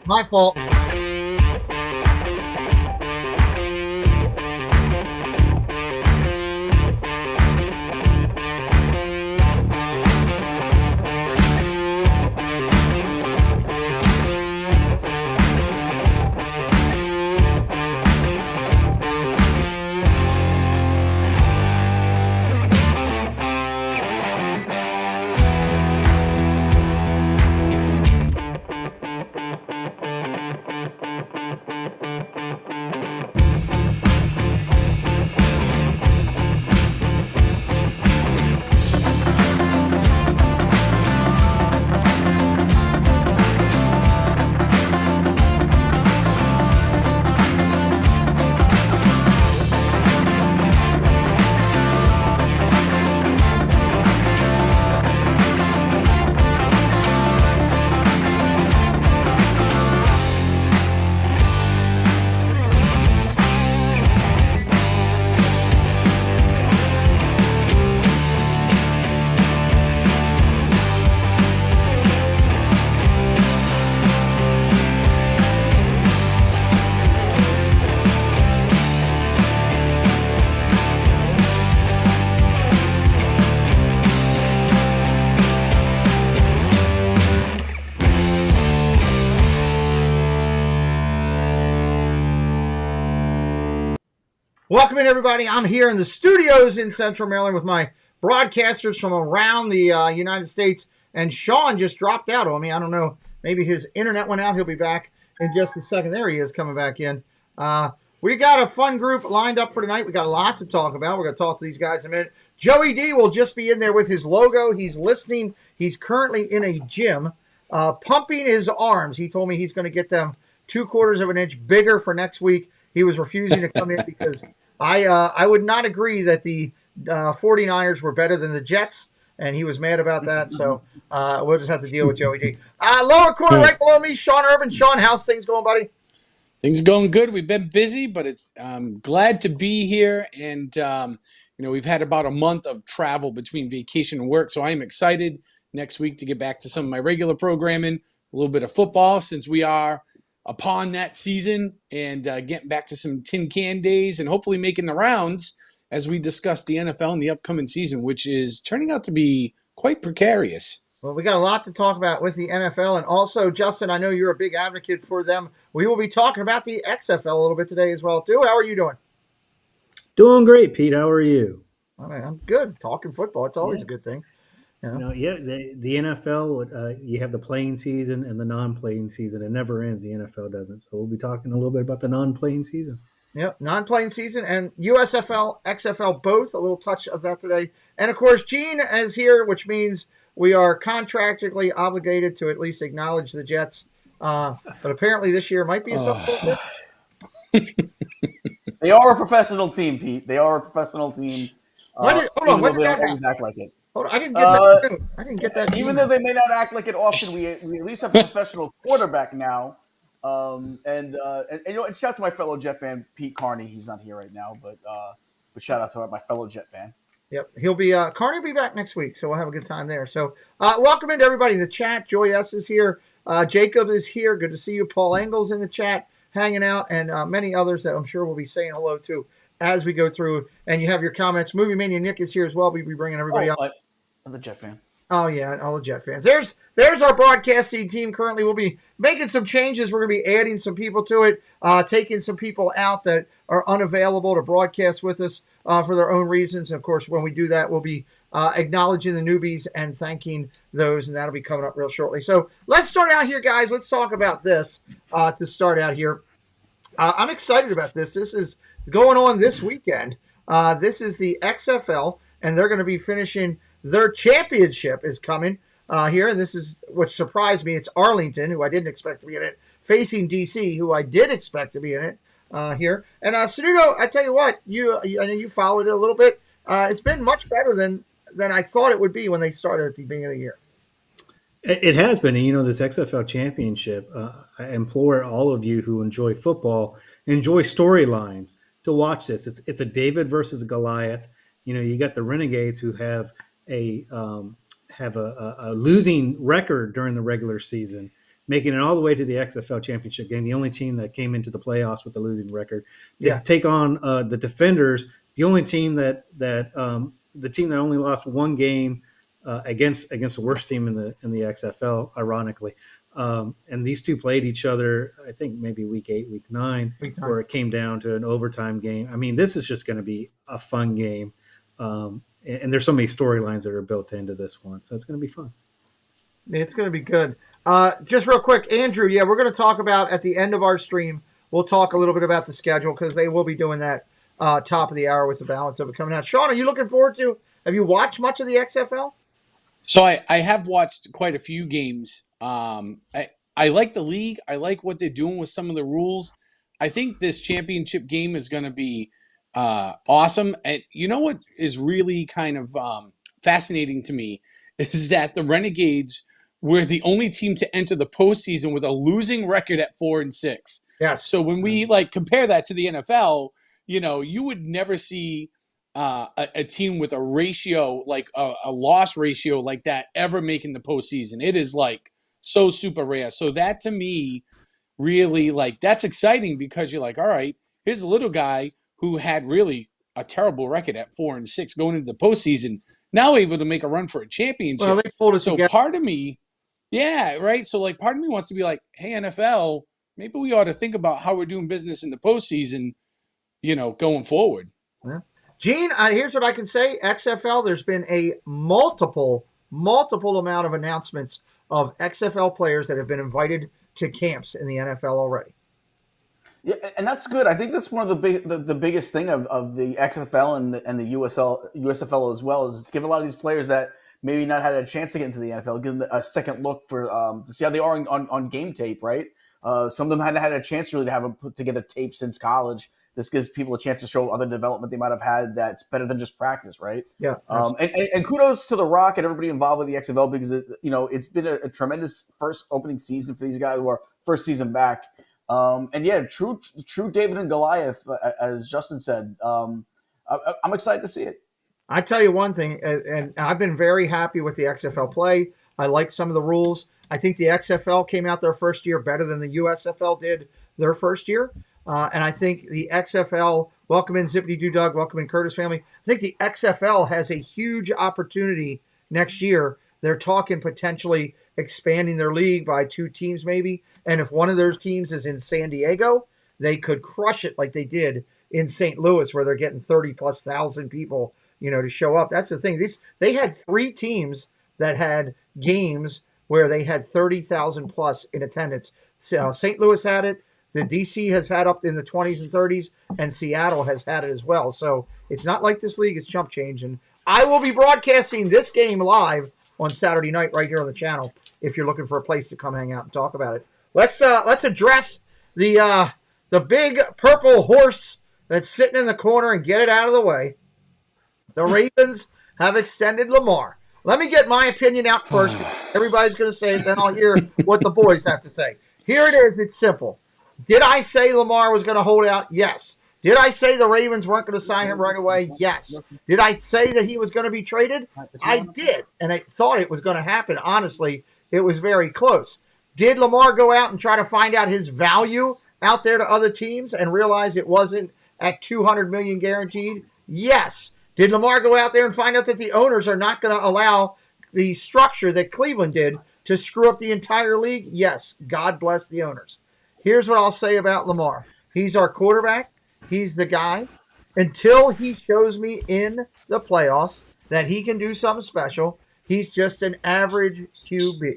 My fault. Welcome in, everybody. I'm here in the studios in Central Maryland with my broadcasters from around the United States. And Sean just dropped out on me. I don't know. Maybe his internet went out. He'll be back in just a second. There he is coming back in. We got a fun group lined up for tonight. We got a lot to talk about. We're going to talk to these guys in a minute. Joey D will just be in there with his logo. He's listening. He's currently in a gym pumping his arms. He told me he's going to get them 2/4 of an inch bigger for next week. He was refusing to come in because I would not agree that the 49ers were better than the Jets, and he was mad about that. So we'll just have to deal with Joey D. Lower corner right below me, Sean Urban. Sean, how's things going, buddy? Things are going good. We've been busy, but it's glad to be here. And, we've had about a month of travel between vacation and work, so I am excited next week to get back to some of my regular programming, a little bit of football since we are upon that season, and getting back to some tin can days and hopefully making the rounds as we discuss the NFL in the upcoming season, which is turning out to be quite precarious. Well, we got a lot to talk about with the NFL. And also, Justin, I know you're a big advocate for them. We will be talking about the XFL a little bit today as well, too. How are you doing? Doing great, Pete. How are you? I'm good. Talking football, it's always a good thing. The NFL, you have the playing season and the non-playing season. It never ends. The NFL doesn't. So we'll be talking a little bit about the non-playing season. Yep, non-playing season and USFL, XFL, both. A little touch of that today. And, of course, Gene is here, which means we are contractually obligated to at least acknowledge the Jets. But apparently this year might be something different. They are a professional team, Pete. They are a professional team. When did that happen? Act like it. Hold on, I didn't get that. Even though they may not act like it often, we at least have a professional quarterback now. And shout out to my fellow Jet fan, Pete Carney. He's not here right now, but shout out to my fellow Jet fan. Yep, he'll be Carney will be back next week, so we'll have a good time there. So welcome into everybody in the chat. Joy S is here. Jacob is here. Good to see you. Paul Engel's in the chat, hanging out, and many others that I'm sure we'll be saying hello to as we go through. And you have your comments. Movie Mania Nick is here as well. We'll be bringing everybody up. I'm a Jet fan. Oh, yeah, all the Jet fans. There's our broadcasting team currently. We'll be making some changes. We're going to be adding some people to it, taking some people out that are unavailable to broadcast with us for their own reasons. And, of course, when we do that, we'll be acknowledging the newbies and thanking those, and that'll be coming up real shortly. So let's start out here, guys. Let's talk about this to start out here. I'm excited about this. This is going on this weekend. This is the XFL, and they're going to be finishing – their championship is coming here, and this is what surprised me. It's Arlington, who I didn't expect to be in it, facing DC, who I did expect to be in it here. And Sanudo, I tell you what, I know you followed it a little bit. It's been much better than I thought it would be when they started at the beginning of the year. It has been. And, this XFL Championship, I implore all of you who enjoy football, enjoy storylines, to watch this. It's a David versus Goliath. You got the Renegades who have a losing record during the regular season. making it all the way to the XFL Championship game, the only team that came into the playoffs with a losing record, to Yeah. take on the Defenders, the only team the team that only lost one game against the worst team in the XFL, ironically. And these two played each other, I think maybe week 8, week 9, where it came down to an overtime game. I mean, this is just going to be a fun game. And there's so many storylines that are built into this one, so it's going to be fun. It's going to be good. Just real quick, Andrew, we're going to talk about at the end of our stream, we'll talk a little bit about the schedule because they will be doing that top of the hour with the balance of it coming out. Sean, are you looking forward to, have you watched much of the XFL? So I have watched quite a few games. I like the league. I like what they're doing with some of the rules. I think this championship game is going to be awesome. And you know what is really kind of fascinating to me is that the Renegades were the only team to enter the postseason with a losing record at 4-6. Yes. So when we compare that to the NFL, you would never see a team with a ratio like a loss ratio like that ever making the postseason. It is so super rare. So that to me really that's exciting because you're all right, here's a little guy who had really a terrible record at 4-6 going into the postseason, now able to make a run for a championship. Well, they pulled it together. Part of me, right. So part of me wants to be hey, NFL, maybe we ought to think about how we're doing business in the postseason, going forward. Yeah. Gene, here's what I can say. XFL, there's been a multiple amount of announcements of XFL players that have been invited to camps in the NFL already. Yeah, and that's good. I think that's one of the biggest thing of the XFL and the USFL as well is to give a lot of these players that maybe not had a chance to get into the NFL, give them a second look for to see how they are on game tape, right? Some of them hadn't had a chance really to have a put together tape since college. This gives people a chance to show other development they might have had that's better than just practice, right? Yeah. And kudos to The Rock and everybody involved with the XFL because it's been a tremendous first opening season for these guys who are first season back. True David and Goliath, as Justin said. I'm excited to see it. I tell you one thing, and I've been very happy with the XFL play. I like some of the rules. I think the XFL came out their first year better than the USFL did their first year. And I think the XFL, welcome in Zippity Doo Dog, welcome in Curtis family. I think the XFL has a huge opportunity next year. They're talking potentially expanding their league by 2 teams maybe. And if one of those teams is in San Diego, they could crush it like they did in St. Louis where they're getting 30,000+ people, to show up. That's the thing. They had 3 teams that had games where they had 30,000+ in attendance. St. Louis had it. The DC has had up in the 20s and 30s, and Seattle has had it as well. So it's not like this league is chump change. And I will be broadcasting this game live on Saturday night right here on the channel if you're looking for a place to come hang out and talk about it. Let's address the big purple horse that's sitting in the corner and get it out of the way. The Ravens have extended Lamar. Let me get my opinion out first. Everybody's going to say it, then I'll hear what the boys have to say. Here it is. It's simple. Did I say Lamar was going to hold out? Yes. Did I say the Ravens weren't going to sign him right away? Yes. Did I say that he was going to be traded? I did, and I thought it was going to happen. Honestly, it was very close. Did Lamar go out and try to find out his value out there to other teams and realize it wasn't at $200 million guaranteed? Yes. Did Lamar go out there and find out that the owners are not going to allow the structure that Cleveland did to screw up the entire league? Yes. God bless the owners. Here's what I'll say about Lamar. He's our quarterback. He's the guy. Until he shows me in the playoffs that he can do something special, he's just an average QB.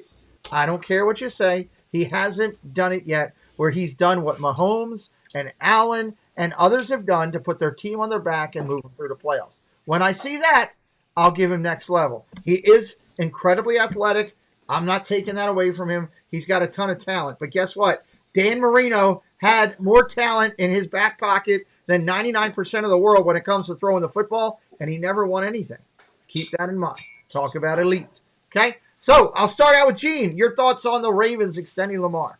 I don't care what you say. He hasn't done it yet where he's done what Mahomes and Allen and others have done to put their team on their back and move them through the playoffs. When I see that, I'll give him next level. He is incredibly athletic. I'm not taking that away from him. He's got a ton of talent. But guess what? Dan Marino had more talent in his back pocket than 99% of the world when it comes to throwing the football, and he never won anything. Keep that in mind. Talk about elite. Okay? So I'll start out with Gene. Your thoughts on the Ravens extending Lamar?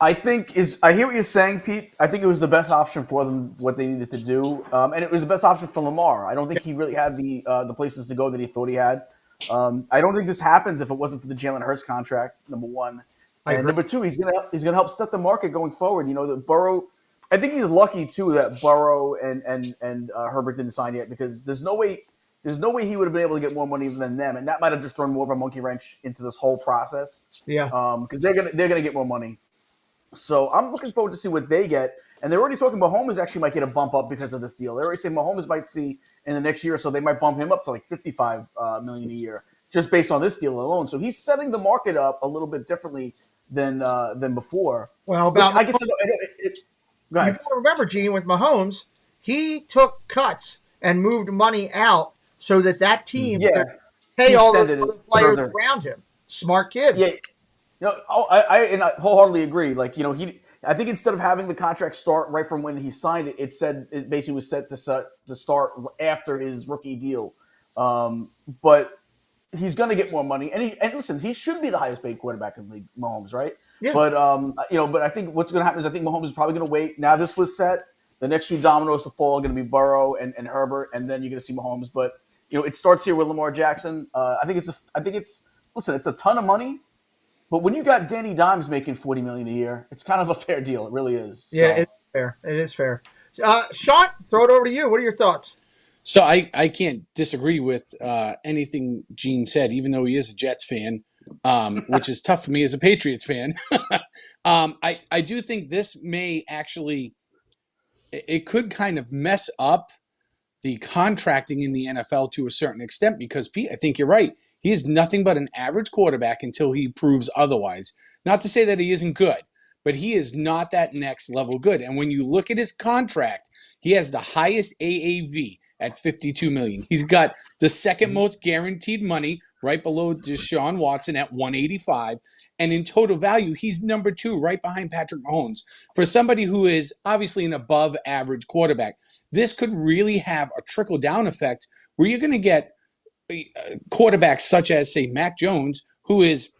I hear what you're saying, Pete. I think it was the best option for them, what they needed to do, and it was the best option for Lamar. I don't think he really had the places to go that he thought he had. I don't think this happens if it wasn't for the Jalen Hurts contract, number one. And number two, he's gonna help set the market going forward. The Burrow. I think he's lucky too that Burrow and Herbert didn't sign yet, because there's no way he would have been able to get more money than them, and that might have just thrown more of a monkey wrench into this whole process. Yeah. Because they're gonna get more money. So I'm looking forward to see what they get. And they're already talking about Mahomes actually might get a bump up because of this deal. They're already saying Mahomes might see in the next year, so they might bump him up to like $55 million a year just based on this deal alone. So he's setting the market up a little bit differently than before. Well, go ahead. You got to remember, Gene, with Mahomes, he took cuts and moved money out so that team could pay all the other players around him. Smart kid. Yeah. I wholeheartedly agree. I think instead of having the contract start right from when he signed it, it basically was set to start after his rookie deal. But he's going to get more money, and listen, he should be the highest paid quarterback in the league, Mahomes, right? Yeah. But but I think what's going to happen is I think Mahomes is probably going to wait. Now this was set. The next two dominoes to fall are going to be Burrow and Herbert, and then you're going to see Mahomes. But it starts here with Lamar Jackson. I think it's a ton of money. But when you got Danny Dimes making $40 million a year, it's kind of a fair deal. It really is. Yeah, it's fair. It is fair. Sean, throw it over to you. What are your thoughts? So I can't disagree with anything Gene said, even though he is a Jets fan, which is tough for me as a Patriots fan. I do think this may actually – it could kind of mess up the contracting in the NFL to a certain extent, because, Pete, I think you're right. He is nothing but an average quarterback until he proves otherwise. Not to say that he isn't good, but he is not that next level good. And when you look at his contract, he has the highest AAV at $52 million. He's got the second most guaranteed money, right below Deshaun Watson at $185. And in total value, he's number 2, right behind Patrick Mahomes. For somebody who is obviously an above average quarterback, this could really have a trickle down effect where you're going to get quarterbacks such as, say, Mac Jones, who is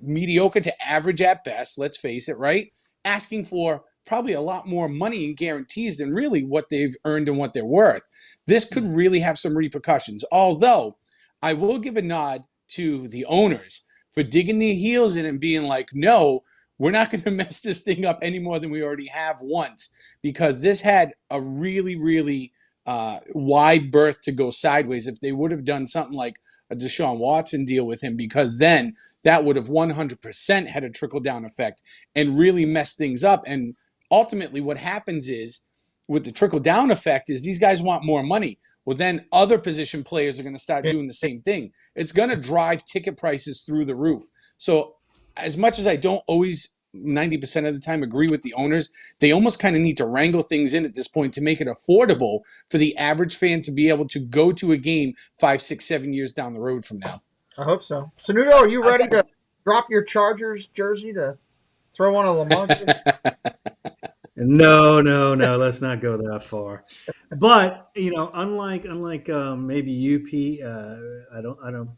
mediocre to average at best, let's face it, right? Asking for probably a lot more money in guarantees than really what they've earned and what they're worth. This could really have some repercussions. Although I will give a nod to the owners for digging their heels in and being like, no, we're not going to mess this thing up any more than we already have once, because this had a really, really wide berth to go sideways if they would have done something like a Deshaun Watson deal with him, because then that would have 100% had a trickle-down effect and really messed things up. And ultimately what happens is, with the trickle-down effect, is these guys want more money. Well, then other position players are going to start doing the same thing. It's going to drive ticket prices through the roof. So as much as I don't always 90% of the time agree with the owners, they almost kind of need to wrangle things in at this point to make it affordable for the average fan to be able to go to a game 5, 6, 7 years down the road from now. I hope so. Sanudo, are you ready to drop your Chargers jersey to throw on a Lamar? No. Let's not go that far. But unlike maybe UP, I don't.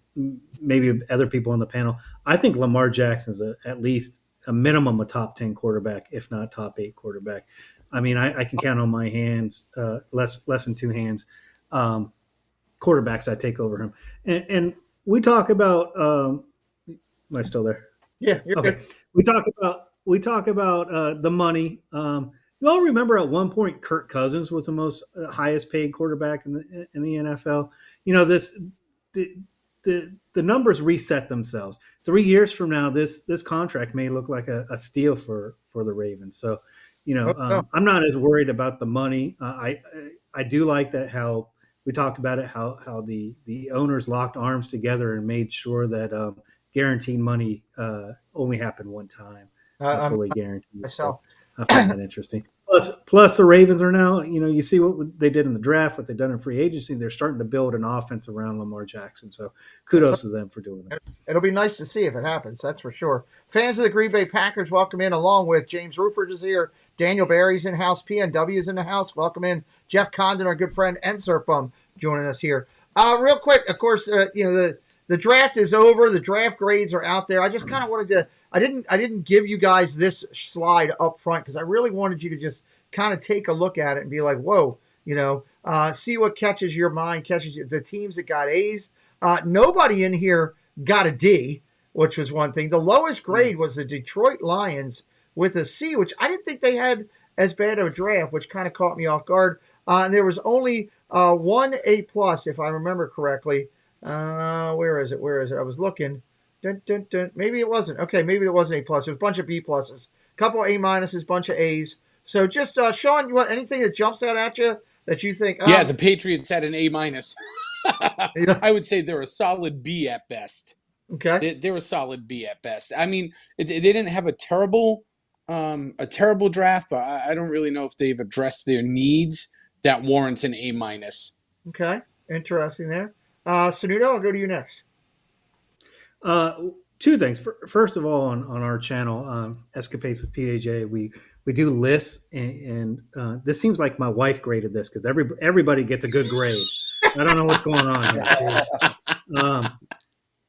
Maybe other people on the panel. I think Lamar Jackson's at least a minimum a top 10 quarterback, if not top 8 quarterback. I mean, I can count on my hands, less than 2 hands, quarterbacks I take over him. And we talk about. Am I still there? Yeah, you're okay. Good. We talk about the money. You all remember at one point Kirk Cousins was the most highest paid quarterback in the NFL. The numbers reset themselves. 3 years from now, this contract may look like a steal for the Ravens. So, I'm not as worried about the money. I do like that how we talked about it, how the owners locked arms together and made sure that guaranteed money only happened one time. Fully guaranteed. Myself. So I find that interesting. Plus, the Ravens are now, you see what they did in the draft, what they've done in free agency. They're starting to build an offense around Lamar Jackson. So kudos to them for doing that. It'll be nice to see if it happens. That's for sure. Fans of the Green Bay Packers, welcome in, along with James Ruford is here. Daniel Barry's in house. PNW is in the house. Welcome in. Jeff Condon, our good friend, and Serpum joining us here. Real quick, of course, the draft is over. The draft grades are out there. I just kind of wanted to. I didn't give you guys this slide up front because I really wanted you to just kind of take a look at it and be like, whoa, see what catches your mind, catches the teams that got A's. Nobody in here got a D. which was one thing. The lowest grade was the Detroit Lions with a C, which I didn't think they had as bad of a draft, which kind of caught me off guard. And there was only one A plus, if I remember correctly. Where is it? I was looking. Dun, dun, dun. Maybe it wasn't. Okay, maybe it wasn't A plus. It was a bunch of B pluses, a couple A minuses, bunch of A's. So just Sean, you want anything that jumps out at you that you think? Yeah, the Patriots had an A minus. Yeah. I would say they're a solid B at best. Okay. They're a solid B at best. I mean, they didn't have a terrible draft, but I don't really know if they've addressed their needs that warrants an A minus. Okay. Interesting there. Sanudo, I'll go to you next. Two things. First of all, on our channel, Escapades with PAJ, we do lists, and this seems like my wife graded this because everybody gets a good grade. I don't know what's going on here.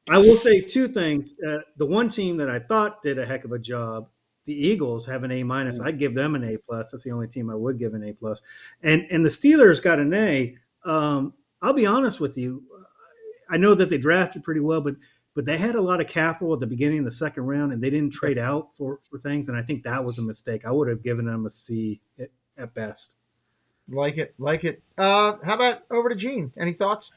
I will say two things. The one team that I thought did a heck of a job, the Eagles, have an A minus. I'd give them an A plus. That's the only team I would give an A plus. And the Steelers got an A. I'll be honest with you. I know that they drafted pretty well, but they had a lot of capital at the beginning of the second round, and they didn't trade out for things. And I think that was a mistake. I would have given them a C at best. Like it. How about over to Gene? Any thoughts?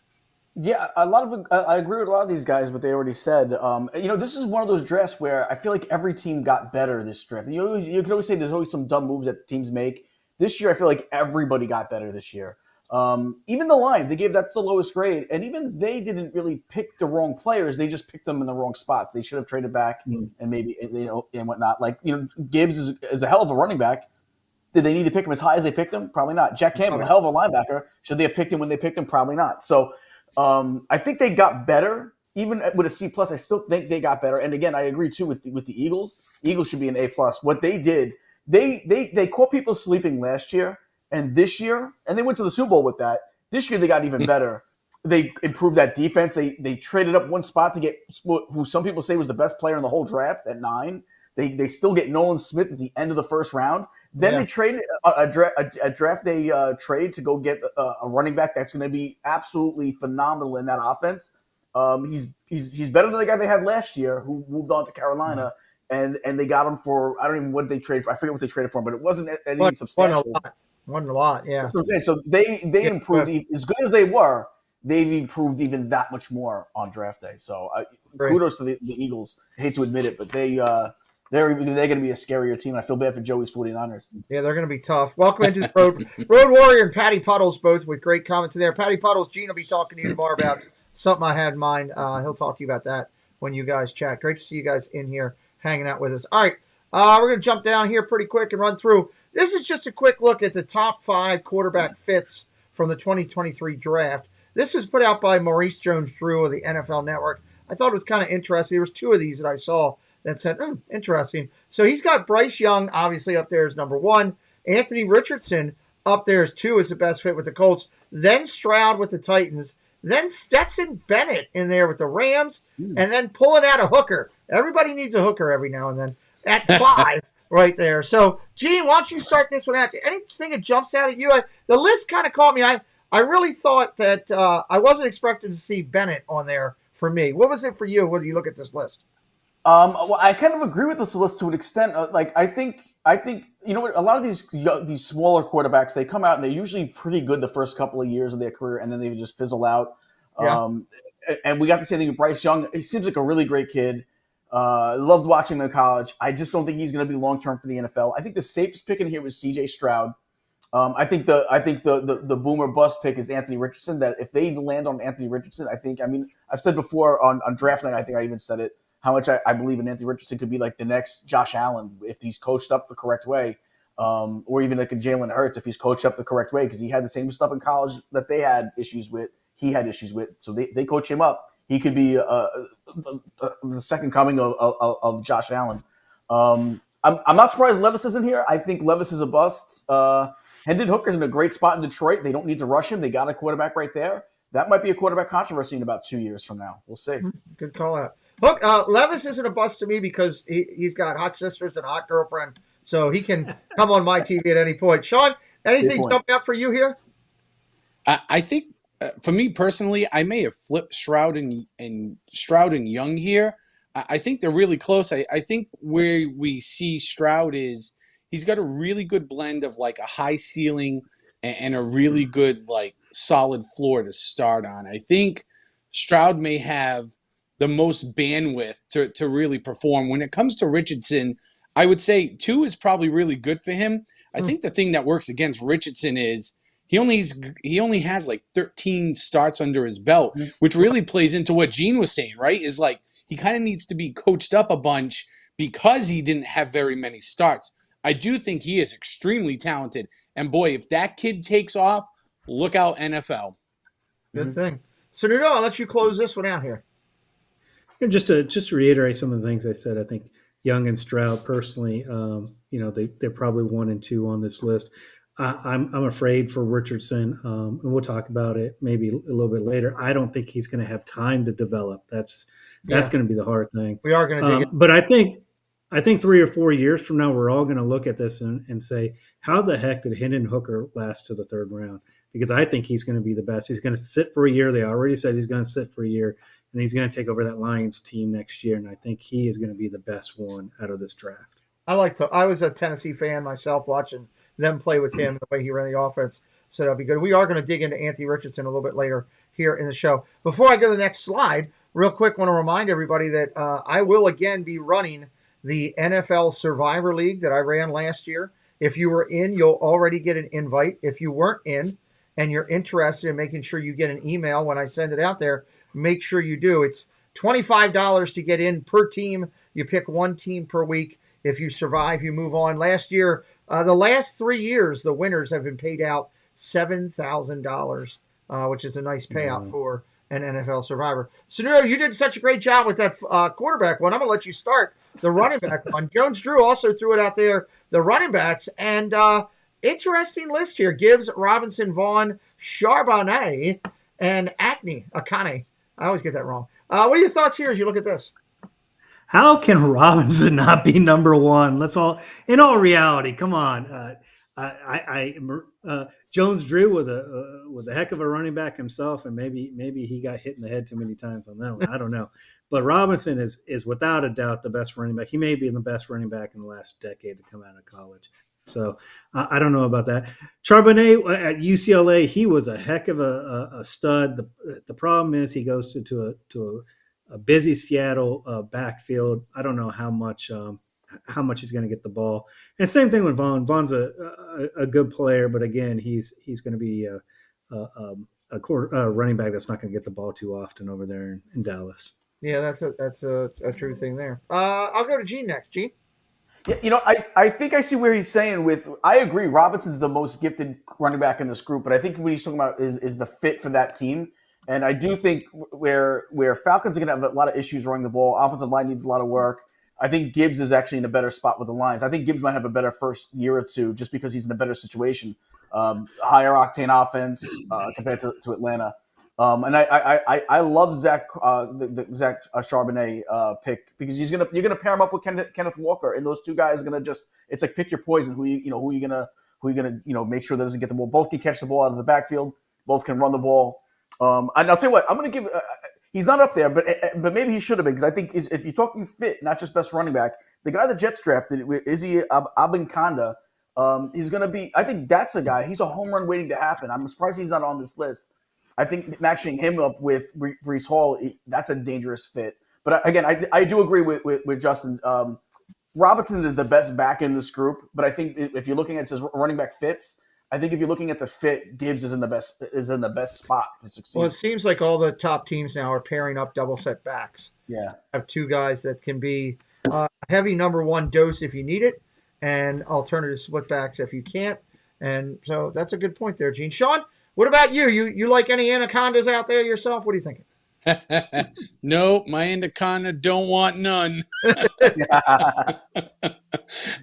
Yeah, I agree with a lot of these guys, what they already said. This is one of those drafts where I feel like every team got better this draft. You can always say there's always some dumb moves that teams make. This year, I feel like everybody got better this year. Even the Lions, that's the lowest grade, and even they didn't really pick the wrong players. They just picked them in the wrong spots. They should have traded back and maybe and whatnot. Like Gibbs is a hell of a running back. Did they need to pick him as high as they picked him? Probably not. Jack Campbell, a hell of a linebacker. Should they have picked him when they picked him? Probably not. So I think they got better. Even with a C plus, I still think they got better. And again, I agree too with the Eagles. Eagles should be an A plus. What they did, they caught people sleeping last year. And this year, and they went to the Super Bowl with that. This year, they got even better. They improved that defense. They traded up one spot to get who some people say was the best player in the whole draft at 9. They still get Nolan Smith at the end of the first round. Then they traded a draft day trade to go get a running back that's going to be absolutely phenomenal in that offense. He's better than the guy they had last year who moved on to Carolina. And they got him for, I don't even what they traded for. I forget what they traded for him, but it wasn't anything substantial. Wasn't a lot, yeah. That's what I'm saying. So they improved as good as they were. They've improved even that much more on draft day. So kudos to the Eagles. I hate to admit it, but they're going to be a scarier team. I feel bad for Joey's 49ers. Yeah, they're going to be tough. Welcome into the Road Warrior and Patty Puddles, both with great comments in there. Patty Puddles, Gene will be talking to you tomorrow about something I had in mind. He'll talk to you about that when you guys chat. Great to see you guys in here hanging out with us. All right, we're going to jump down here pretty quick and run through. This is just a quick look at the top 5 quarterback fits from the 2023 draft. This was put out by Maurice Jones-Drew of the NFL Network. I thought it was kind of interesting. There was 2 of these that I saw that said, interesting. So he's got Bryce Young, obviously, up there as number 1. Anthony Richardson up there as 2 as the best fit with the Colts. Then Stroud with the Titans. Then Stetson Bennett in there with the Rams. And then pulling out a hooker. Everybody needs a hooker every now and then. At 5. Right there. So, Gene, why don't you start this one out? Anything that jumps out at you? The list kind of caught me. I really thought that I wasn't expecting to see Bennett on there for me. What was it for you when you look at this list? Well, I kind of agree with this list to an extent. I think you know what? A lot of these smaller quarterbacks, they come out and they're usually pretty good the first couple of years of their career, and then they just fizzle out. Yeah. And we got the same thing with Bryce Young. He seems like a really great kid. Loved watching him in college. I just don't think he's going to be long-term for the NFL. I think the safest pick in here was C.J. Stroud. I think the boomer bust pick is Anthony Richardson. That if they land on Anthony Richardson, I've said before on draft night, I think I even said it, how much I believe in Anthony Richardson could be like the next Josh Allen if he's coached up the correct way, or even like a Jalen Hurts if he's coached up the correct way, because he had the same stuff in college that they had issues with. He had issues with, so they coach him up. He could be the second coming of Josh Allen. I'm not surprised Levis isn't here. I think Levis is a bust. Hendon Hooker's in a great spot in Detroit. They don't need to rush him. They got a quarterback right there. That might be a quarterback controversy in about 2 years from now. We'll see. Good call out. Look, Levis isn't a bust to me because he's got hot sisters and a hot girlfriend, so he can come on my TV at any point. Sean, anything jump out for you here? I think for me personally, I may have flipped Stroud and Young here. I think they're really close. I think where we see Stroud is he's got a really good blend of like a high ceiling and a really good like solid floor to start on. I think Stroud may have the most bandwidth to really perform. When it comes to Richardson, I would say 2 is probably really good for him. I think the thing that works against Richardson is he only has like 13 starts under his belt, which really plays into what Gene was saying, right? Is like he kind of needs to be coached up a bunch because he didn't have very many starts. I do think he is extremely talented. And boy, if that kid takes off, look out NFL. Good thing. So, Nuno, I'll let you close this one out here. And just to reiterate some of the things I said, I think Young and Stroud personally, they're probably 1 and 2 on this list. I'm afraid for Richardson, and we'll talk about it maybe a little bit later. I don't think he's going to have time to develop. That's going to be the hard thing. We are going to dig it. But I think 3 or 4 years from now, we're all going to look at this and say, how the heck did Hendon Hooker last to the 3rd round? Because I think he's going to be the best. He's going to sit for a year. They already said he's going to sit for a year, and he's going to take over that Lions team next year. And I think he is going to be the best one out of this draft. I was a Tennessee fan myself watching them play with him, the way he ran the offense. So that'll be good. We are going to dig into Anthony Richardson a little bit later here in the show. Before I go to the next slide, real quick, want to remind everybody that I will again be running the NFL Survivor League that I ran last year. If you were in, you'll already get an invite. If you weren't in and you're interested in making sure you get an email when I send it out there, make sure you do. It's $25 to get in per team. You pick 1 team per week. If you survive, you move on. Last year, the last 3 years, the winners have been paid out $7,000, which is a nice payout for an NFL survivor. So, Nuno, you did such a great job with that quarterback one. I'm going to let you start the running back one. Jones-Drew also threw it out there, the running backs. And interesting list here. Gibbs, Robinson, Vaughn, Charbonnet, and Akane. I always get that wrong. What are your thoughts here as you look at this? How can Robinson not be number 1? In all reality, come on. Jones-Drew was a heck of a running back himself, and maybe he got hit in the head too many times on that one. I don't know, but Robinson is without a doubt the best running back. He may be the best running back in the last decade to come out of college. So I don't know about that. Charbonnet at UCLA, he was a heck of a stud. The problem is he goes to a busy Seattle backfield. I don't know how much he's going to get the ball. And same thing with Vaughn. Vaughn's a good player, but again, he's going to be a running back that's not going to get the ball too often over there in Dallas. Yeah, that's a true thing there. I'll go to Gene next. Gene? Yeah, I think I see where he's saying I agree, Robinson's the most gifted running back in this group, but I think what he's talking about is the fit for that team. And I do think where Falcons are going to have a lot of issues running the ball, offensive line needs a lot of work. I think Gibbs is actually in a better spot with the Lions. I think Gibbs might have a better first year or two just because he's in a better situation. Higher octane offense compared to Atlanta. And I love Zach Charbonnet pick because you're gonna pair him up with Kenneth Walker, and those two guys are gonna it's like pick your poison. Who you gonna make sure that doesn't get the ball. Both can catch the ball out of the backfield. Both can run the ball. And I'll tell you what, I'm gonna give. He's not up there, but maybe he should have been because I think if you're talking fit, not just best running back, the guy the Jets drafted, Izzy Abanikanda, he's gonna be. I think that's a guy. He's a home run waiting to happen. I'm surprised he's not on this list. I think matching him up with Breece Hall, that's a dangerous fit. But again, I do agree with Justin. Robinson is the best back in this group, but I think if you're looking at it says running back fits, I think if you're looking at the fit, Gibbs is in the best spot to succeed. Well, it seems like all the top teams now are pairing up double set backs. Yeah, have two guys that can be heavy number one dose if you need it, and alternative split backs if you can't. And so that's a good point there, Gene. Sean, what about you? You like any anacondas out there yourself? What are you thinking? No, my anaconda don't want none.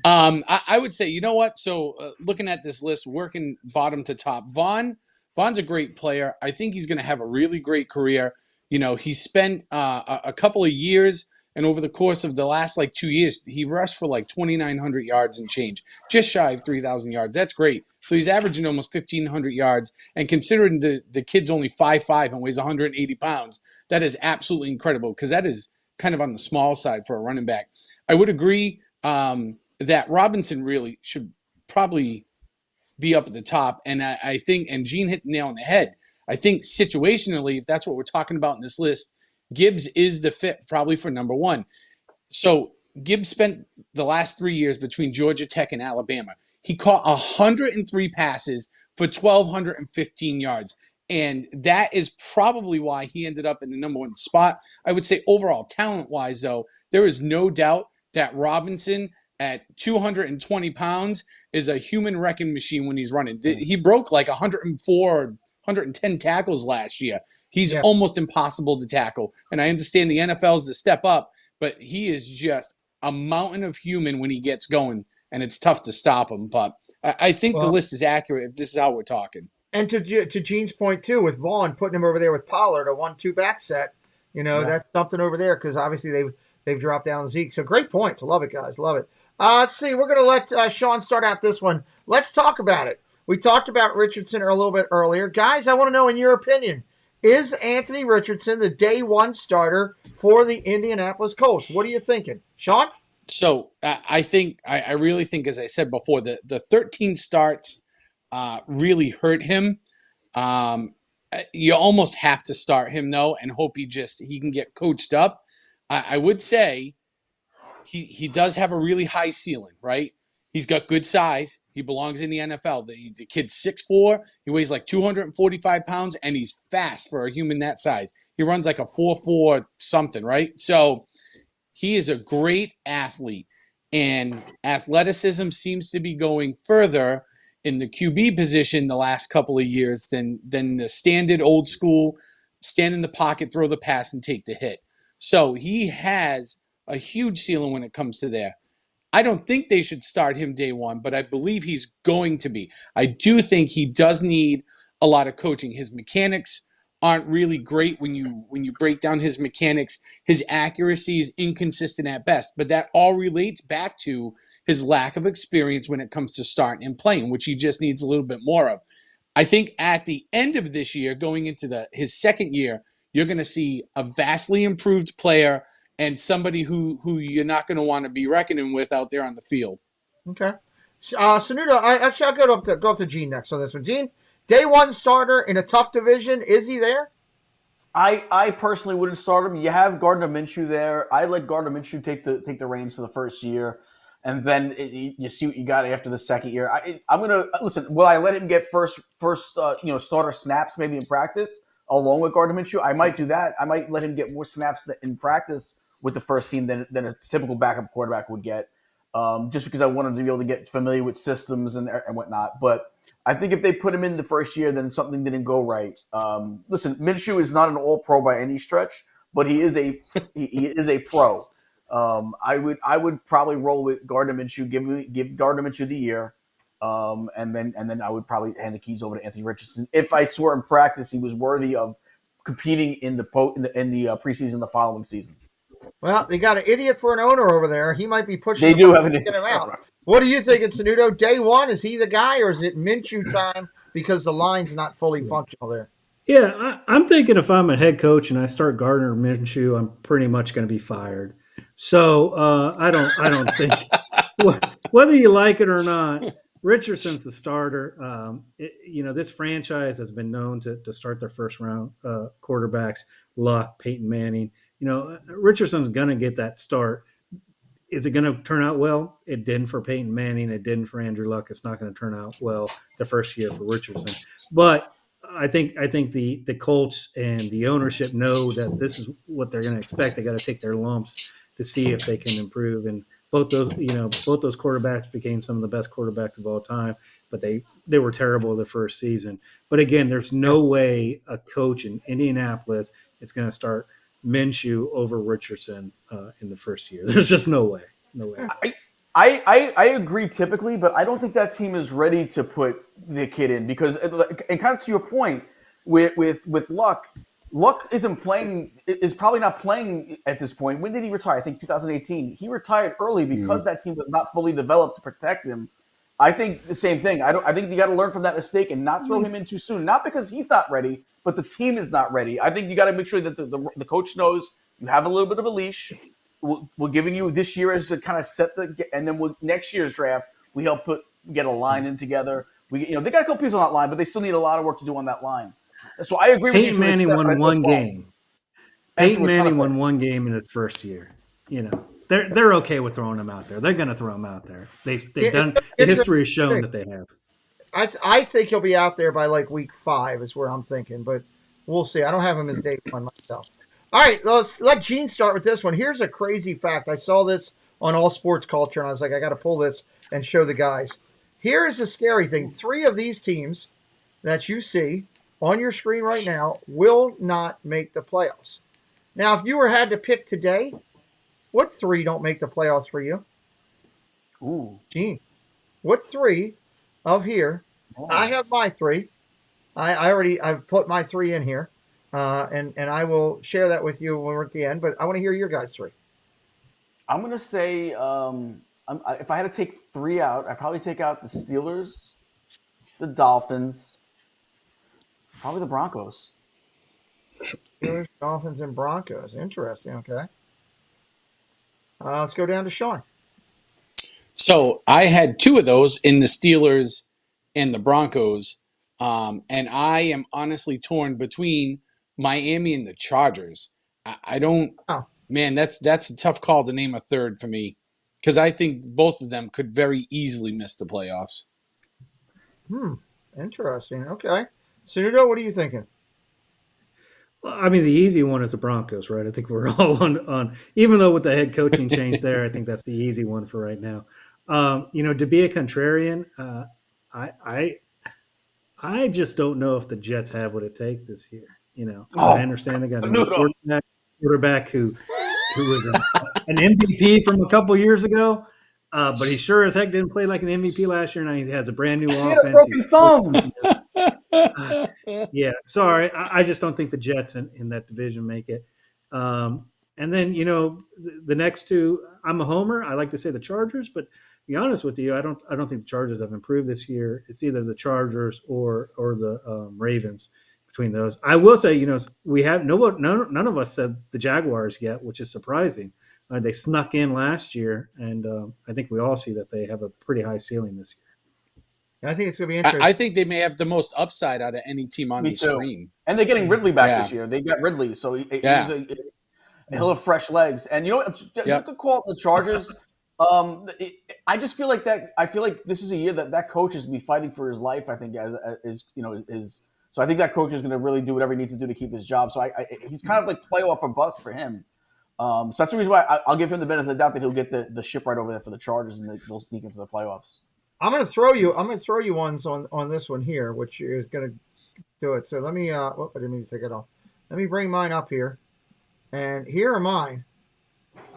I would say, you know what? So looking at this list, working bottom to top, Vaughn's a great player. I think he's going to have a really great career. You know, he spent a couple of years, and over the course of the last 2 years, he rushed for 2,900 yards and change, just shy of 3,000 yards. That's great. So he's averaging almost 1,500 yards. And considering the kid's only 5'5" and weighs 180 pounds, that is absolutely incredible because that is kind of on the small side for a running back. I would agree that Robinson really should probably be up at the top. And I think, and Gene hit the nail on the head, I think situationally, if that's what we're talking about in this list, Gibbs is the fit probably for number one. So Gibbs spent the last 3 years between Georgia Tech and Alabama. He caught 103 passes for 1,215 yards. And that is probably why he ended up in the number one spot. I would say overall, talent-wise, though, there is no doubt that Robinson at 220 pounds is a human wrecking machine when he's running. He broke like 104 or 110 tackles last year. He's almost impossible to tackle. And I understand the NFL's the step up, but he is just a mountain of human when he gets going, and it's tough to stop him. But I think the list is accurate if this is how we're talking. And to Gene's point, too, with Vaughn putting him over there with Pollard, a 1-2 back set, that's something over there because obviously they've dropped down on Zeke. So great points. Love it, guys. Love it. Let's see. We're going to let Sean start out this one. Let's talk about it. We talked about Richardson a little bit earlier. Guys, I want to know, in your opinion, is Anthony Richardson the day one starter for the Indianapolis Colts? What are you thinking? Sean? So I really think, as I said before, the 13 starts really hurt him. You almost have to start him, though, and hope he can get coached up. I would say he does have a really high ceiling, right? He's got good size. He belongs in the NFL. The kid's 6'4". He weighs like 245 pounds, and he's fast for a human that size. He runs like a 4.4 something, right? So he is a great athlete, and athleticism seems to be going further in the QB position the last couple of years than the standard old school stand in the pocket, throw the pass, and take the hit. So he has a huge ceiling when it comes to there. I don't think they should start him day one, but I believe he's going to be. I do think he does need a lot of coaching. His mechanics aren't really great when you break down his mechanics. His accuracy is inconsistent at best, but that all relates back to his lack of experience when it comes to starting and playing, which he just needs a little bit more of. I think at the end of this year, going into his second year, you're going to see a vastly improved player and somebody who you're not going to want to be reckoning with out there on the field. Okay. Sanudo, I'll go up to Gene next on this one. Gene, day one starter in a tough division, is he there? I personally wouldn't start him. You have Gardner Minshew there. I let Gardner Minshew take the reins for the first year, and then you see what you got after the second year. I'm gonna listen. Will I let him get first starter snaps maybe in practice along with Gardner Minshew? I might do that. I might let him get more snaps in practice with the first team than a typical backup quarterback would get, just because I want him to be able to get familiar with systems and whatnot. But I think if they put him in the first year, then something didn't go right. Listen, Minshew is not an all-pro by any stretch, but he is a pro. I would probably roll with Gardner Minshew, give Gardner Minshew the year, and then I would probably hand the keys over to Anthony Richardson if I saw in practice he was worthy of competing in the preseason the following season. Well, they got an idiot for an owner over there. He might be pushing. They do have an idiot. Get him out. What are you thinking, Sanudo? Day one, is he the guy, or is it Minshew time because the line's not fully functional there? Yeah, I'm thinking if I'm a head coach and I start Gardner Minshew, I'm pretty much going to be fired. So I don't think whether you like it or not, Richardson's the starter. This franchise has been known to start their first round quarterbacks. Luck, Peyton Manning. Richardson's going to get that start. Is it going to turn out well? It didn't for Peyton Manning. It didn't for Andrew Luck. It's not going to turn out well the first year for Richardson. But I think the Colts and the ownership know that this is what they're going to expect. They got to take their lumps to see if they can improve. And both those quarterbacks became some of the best quarterbacks of all time. But they were terrible the first season. But again, there's no way a coach in Indianapolis is going to start Minshew over Richardson in the first year. There's just no way. No way. I agree typically, but I don't think that team is ready to put the kid in because, and kind of to your point, with Luck isn't playing, is probably not playing at this point. When did he retire? I think 2018. He retired early because that team was not fully developed to protect him. I think the same thing. I think you got to learn from that mistake and not throw him in too soon. Not because he's not ready, but the team is not ready. I think you got to make sure that the coach knows You have a little bit of a leash. We're giving you this year as to kind of set and then next year's draft, we help get a line in together. They got a couple pieces on that line, but they still need a lot of work to do on that line. So I agree with you Peyton to an Manning extent, but I won know it's one wrong. game. And Peyton threw a ton of Manning won picks. one game in his first year. They're okay with throwing him out there. They're going to throw him out there. They've done. The history has shown that they have. I think he'll be out there by like week 5 is where I'm thinking, but we'll see. I don't have him as day 1 myself. All right, let's let Gene start with this one. Here's a crazy fact. I saw this on All Sports Culture, and I was like, I got to pull this and show the guys. Here is the scary thing. 3 of these teams that you see on your screen right now will not make the playoffs. Now, if you had to pick today, what 3 don't make the playoffs for you? Ooh. Gene, what 3 of here? Oh. I have my 3. I've put my 3 in here, and I will share that with you when we're at the end. But I want to hear your guys' 3. I'm gonna say if I had to take 3 out, I'd probably take out the Steelers, the Dolphins, probably the Broncos. Steelers, Dolphins, and Broncos. Interesting. Okay. Let's go down to Sean. So I had 2 of those in the Steelers and the Broncos. And I am honestly torn between Miami and the Chargers. I don't, man, that's a tough call to name a third for me because I think both of them could very easily miss the playoffs. Interesting. Okay. Sunudo, what are you thinking? Well, I mean, the easy one is the Broncos, right? I think we're all on even though with the head coaching change there, I think that's the easy one for right now. To be a contrarian, I just don't know if the Jets have what it takes this year. I understand they got a new quarterback who was an MVP from a couple years ago, but he sure as heck didn't play like an MVP last year. Now he has a brand new offense. He had a broken thumb. Yeah, sorry. I just don't think the Jets in that division make it. And then, the next 2, I'm a homer. I like to say the Chargers, but to be honest with you, I don't think the Chargers have improved this year. It's either the Chargers or the Ravens between those. I will say, we have none of us said the Jaguars yet, which is surprising. They snuck in last year, and I think we all see that they have a pretty high ceiling this year. I think it's going to be interesting. I think they may have the most upside out of any team on the screen. And they're getting Ridley back this year. They got Ridley, so he'll have fresh legs. And you could call it the Chargers. I just feel like that. I feel like this is a year that coach is going to be fighting for his life. I think so I think that coach is going to really do whatever he needs to do to keep his job. So he's kind of like playoff or bust for him. So that's the reason why I'll give him the benefit of the doubt that he'll get the ship right over there for the Chargers and they'll sneak into the playoffs. I'm going to throw you ones on this one here, which is going to do it. So let me. I didn't mean to take it off. Let me bring mine up here, and here are mine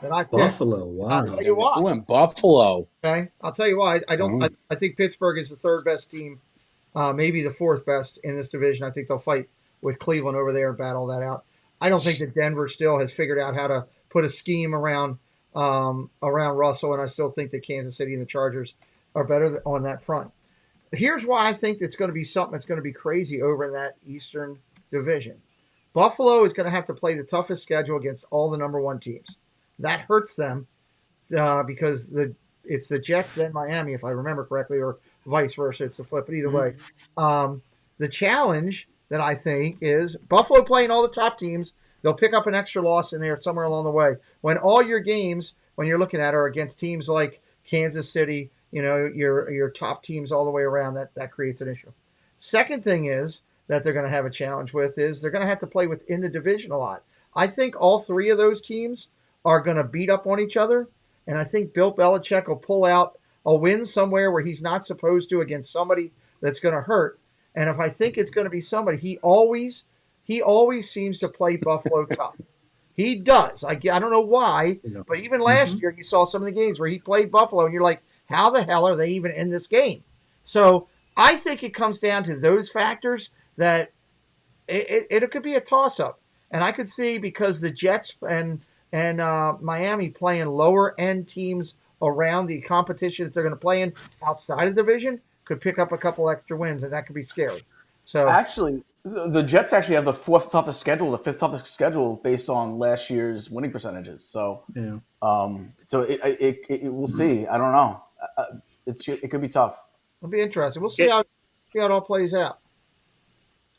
that I picked. Buffalo. Wow. I'll tell you why. Ooh, and Buffalo. Okay, I'll tell you why. I don't. I think Pittsburgh is the 3rd best team, maybe the 4th best in this division. I think they'll fight with Cleveland over there and battle that out. I don't think that Denver still has figured out how to put a scheme around Russell, and I still think that Kansas City and the Chargers are better on that front. Here's why I think it's going to be something that's going to be crazy over in that Eastern division. Buffalo is going to have to play the toughest schedule against all the number 1 teams. That hurts them because it's the Jets, then Miami, if I remember correctly, or vice versa. It's the flip, but either way. The challenge that I think is Buffalo playing all the top teams. They'll pick up an extra loss in there somewhere along the way. When all your games, when you're looking at, are against teams like Kansas City, your top teams all the way around, that creates an issue. Second thing is that they're going to have a challenge with is they're going to have to play within the division a lot. I think all 3 of those teams are going to beat up on each other, and I think Bill Belichick will pull out a win somewhere where he's not supposed to against somebody that's going to hurt. And if I think it's going to be somebody, he always seems to play Buffalo tough. He does. I don't know why, but even last year you saw some of the games where he played Buffalo, and you're like, how the hell are they even in this game? So I think it comes down to those factors that it could be a toss-up. And I could see because the Jets and Miami playing lower-end teams around the competition that they're going to play in outside of the division could pick up a couple extra wins, and that could be scary. So actually, The Jets actually have the fifth toughest schedule based on last year's winning percentages. So, Yeah. We'll see. I don't know. It could be tough. It'll be interesting. We'll It, see how it all plays out.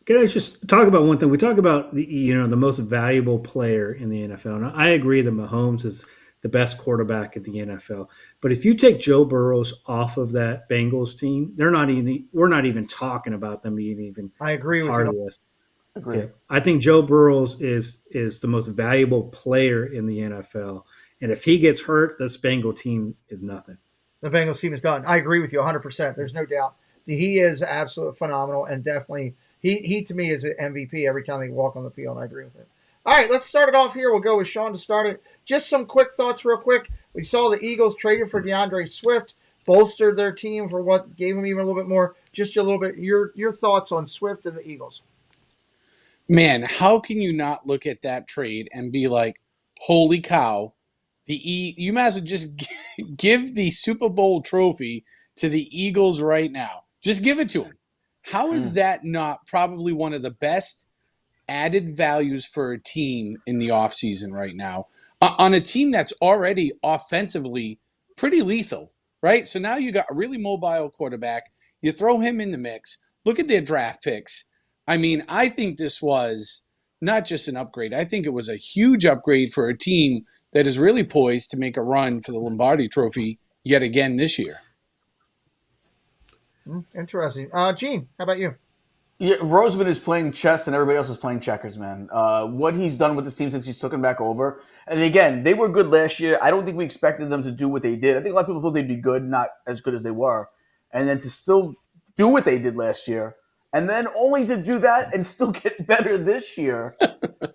Can I just talk about one thing? We talk about the most valuable player in the NFL, and I agree that Mahomes is the best quarterback in the NFL. But if you take Joe Burrows off of that Bengals team, we're not even talking about them being even I agree with part you. of this. Agree. Yeah. I think Joe Burrows is the most valuable player in the NFL, and if he gets hurt, this Bengal team is nothing. The Bengals team is done. I agree with you 100%. There's no doubt. He is absolutely phenomenal, and definitely he to me is an MVP every time they walk on the field. I agree with it. All right, let's start it off here. We'll go with Sean to start it. Just some quick thoughts real quick. We saw the Eagles traded for DeAndre Swift, bolstered their team for what gave them even a little bit more. Just a little bit. Your thoughts on Swift and the Eagles. Man, how can you not look at that trade and be like, holy cow, you might as well just give the Super Bowl trophy to the Eagles right now. Just give it to them. How is that not probably one of the best added values for a team in the offseason right now on a team that's already offensively pretty lethal, right? So now you got a really mobile quarterback. You throw him in the mix. Look at their draft picks. I mean, I think this was not just an upgrade. I think it was a huge upgrade for a team that is really poised to make a run for the Lombardi Trophy yet again this year. Interesting. Gene, how about you? Yeah, Roseman is playing chess and everybody else is playing checkers, man. What he's done with this team since he's took him back over. And again, they were good last year. I don't think we expected them to do what they did. I think a lot of people thought they'd be good, not as good as they were. And then to still do what they did last year, and then only to do that and still get better this year.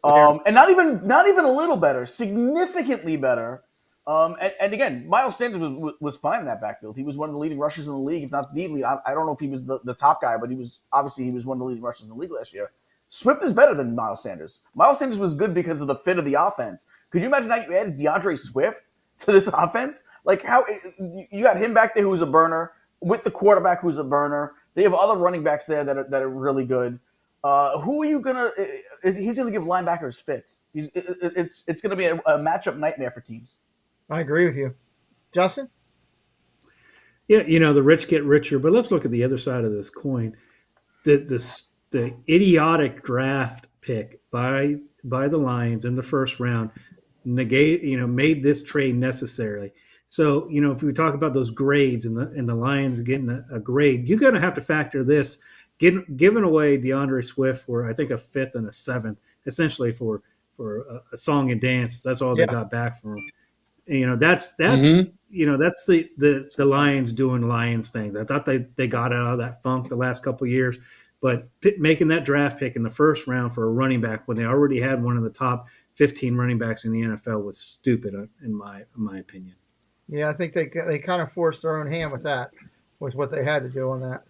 And not even a little better, significantly better. And again, Miles Sanders was fine in that backfield. He was one of the leading rushers in the league, if not the lead. I don't know if he was the top guy, but he was one of the leading rushers in the league last year. Swift is better than Miles Sanders. Miles Sanders was good because of the fit of the offense. Could you imagine how you added DeAndre Swift to this offense? Like how you got him back there who was a burner with the quarterback who's a burner. They have other running backs there that are really good. Who are you gonna? He's gonna give linebackers fits. It's gonna be a matchup nightmare for teams. I agree with you, Justin. Yeah, the rich get richer, but let's look at the other side of this coin. The idiotic draft pick by the Lions in the first round made this trade necessary. So, if we talk about those grades and the Lions getting a grade, you're going to have to factor this, giving away DeAndre Swift for, I think, a fifth and a seventh, essentially for a song and dance. That's all they got back from him. That's the Lions doing Lions things. I thought they got out of that funk the last couple of years, but making that draft pick in the first round for a running back when they already had one of the top 15 running backs in the NFL was stupid, in my opinion. Yeah, I think they kind of forced their own hand with that, with what they had to do on that,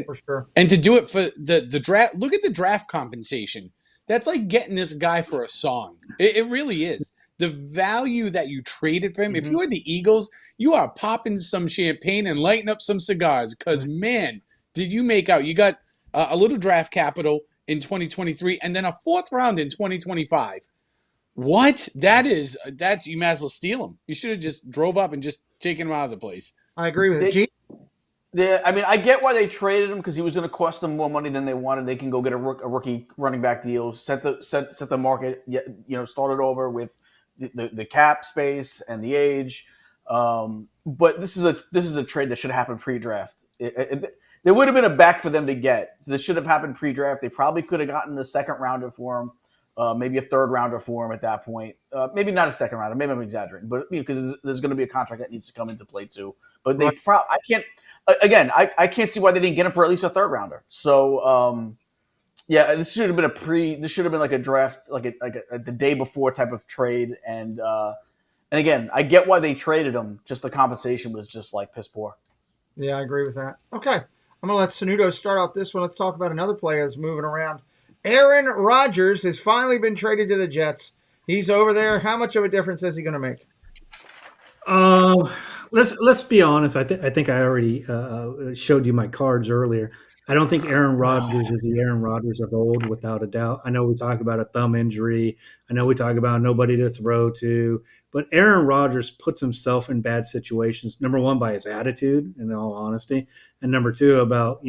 for sure. And to do it for the draft, look at the draft compensation. That's like getting this guy for a song. It really is. The value that you traded for him, if you are the Eagles, you are popping some champagne and lighting up some cigars because, man, did you make out. You got a little draft capital in 2023 and then a fourth round in 2025. What? That's you might as well steal him. You should have just drove up and just taken him out of the place. I agree with it. Yeah, I mean, I get why they traded him because he was going to cost them more money than they wanted. They can go get a rookie running back deal, set the market, start it over with the cap space and the age. But this is a trade that should have happened pre-draft. There would have been a back for them to get. So this should have happened pre-draft. They probably could have gotten a second rounder for him. Maybe a third rounder for him at that point. Maybe not a second rounder. Maybe I'm exaggerating, but because there's going to be a contract that needs to come into play too. But I can't. Again, I can't see why they didn't get him for at least a third rounder. So this should have been This should have been like a draft, like the day before type of trade. And again, I get why they traded him. Just the compensation was just like piss poor. Yeah, I agree with that. Okay, I'm gonna let Sanudo start out this one. Let's talk about another player that's moving around. Aaron Rodgers has finally been traded to the Jets. He's over there. How much of a difference is he going to make? Let's be honest. I think I already showed you my cards earlier. I don't think Aaron Rodgers is the Aaron Rodgers of old, without a doubt. I know we talk about a thumb injury. I know we talk about nobody to throw to, but Aaron Rodgers puts himself in bad situations. Number one, by his attitude, in all honesty, and number two, about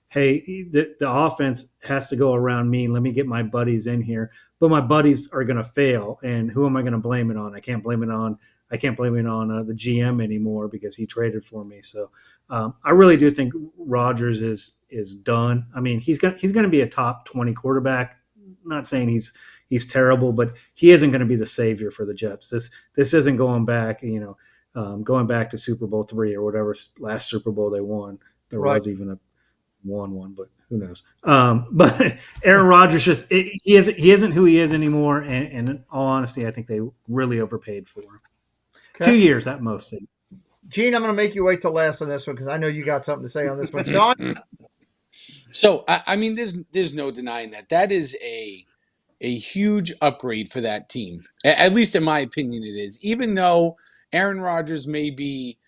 hey, the offense has to go around me. Let me get my buddies in here, but my buddies are going to fail, and who am I going to blame it on? I can't blame it on the GM anymore because he traded for me. So I really do think Rodgers is done. I mean, he's going to be a top 20 quarterback. I'm not saying he's terrible, but he isn't going to be the savior for the Jets. This isn't going back, going back to Super Bowl III or whatever last Super Bowl they won. There was even a one, but who knows? But Aaron Rodgers he isn't who he is anymore. And in all honesty, I think they really overpaid for him. Okay. 2 years at most. Gene, I'm going to make you wait till last on this one because I know you got something to say on this one. John? So, I mean, there's no denying that is a huge upgrade for that team. At least in my opinion, it is. Even though Aaron Rodgers may be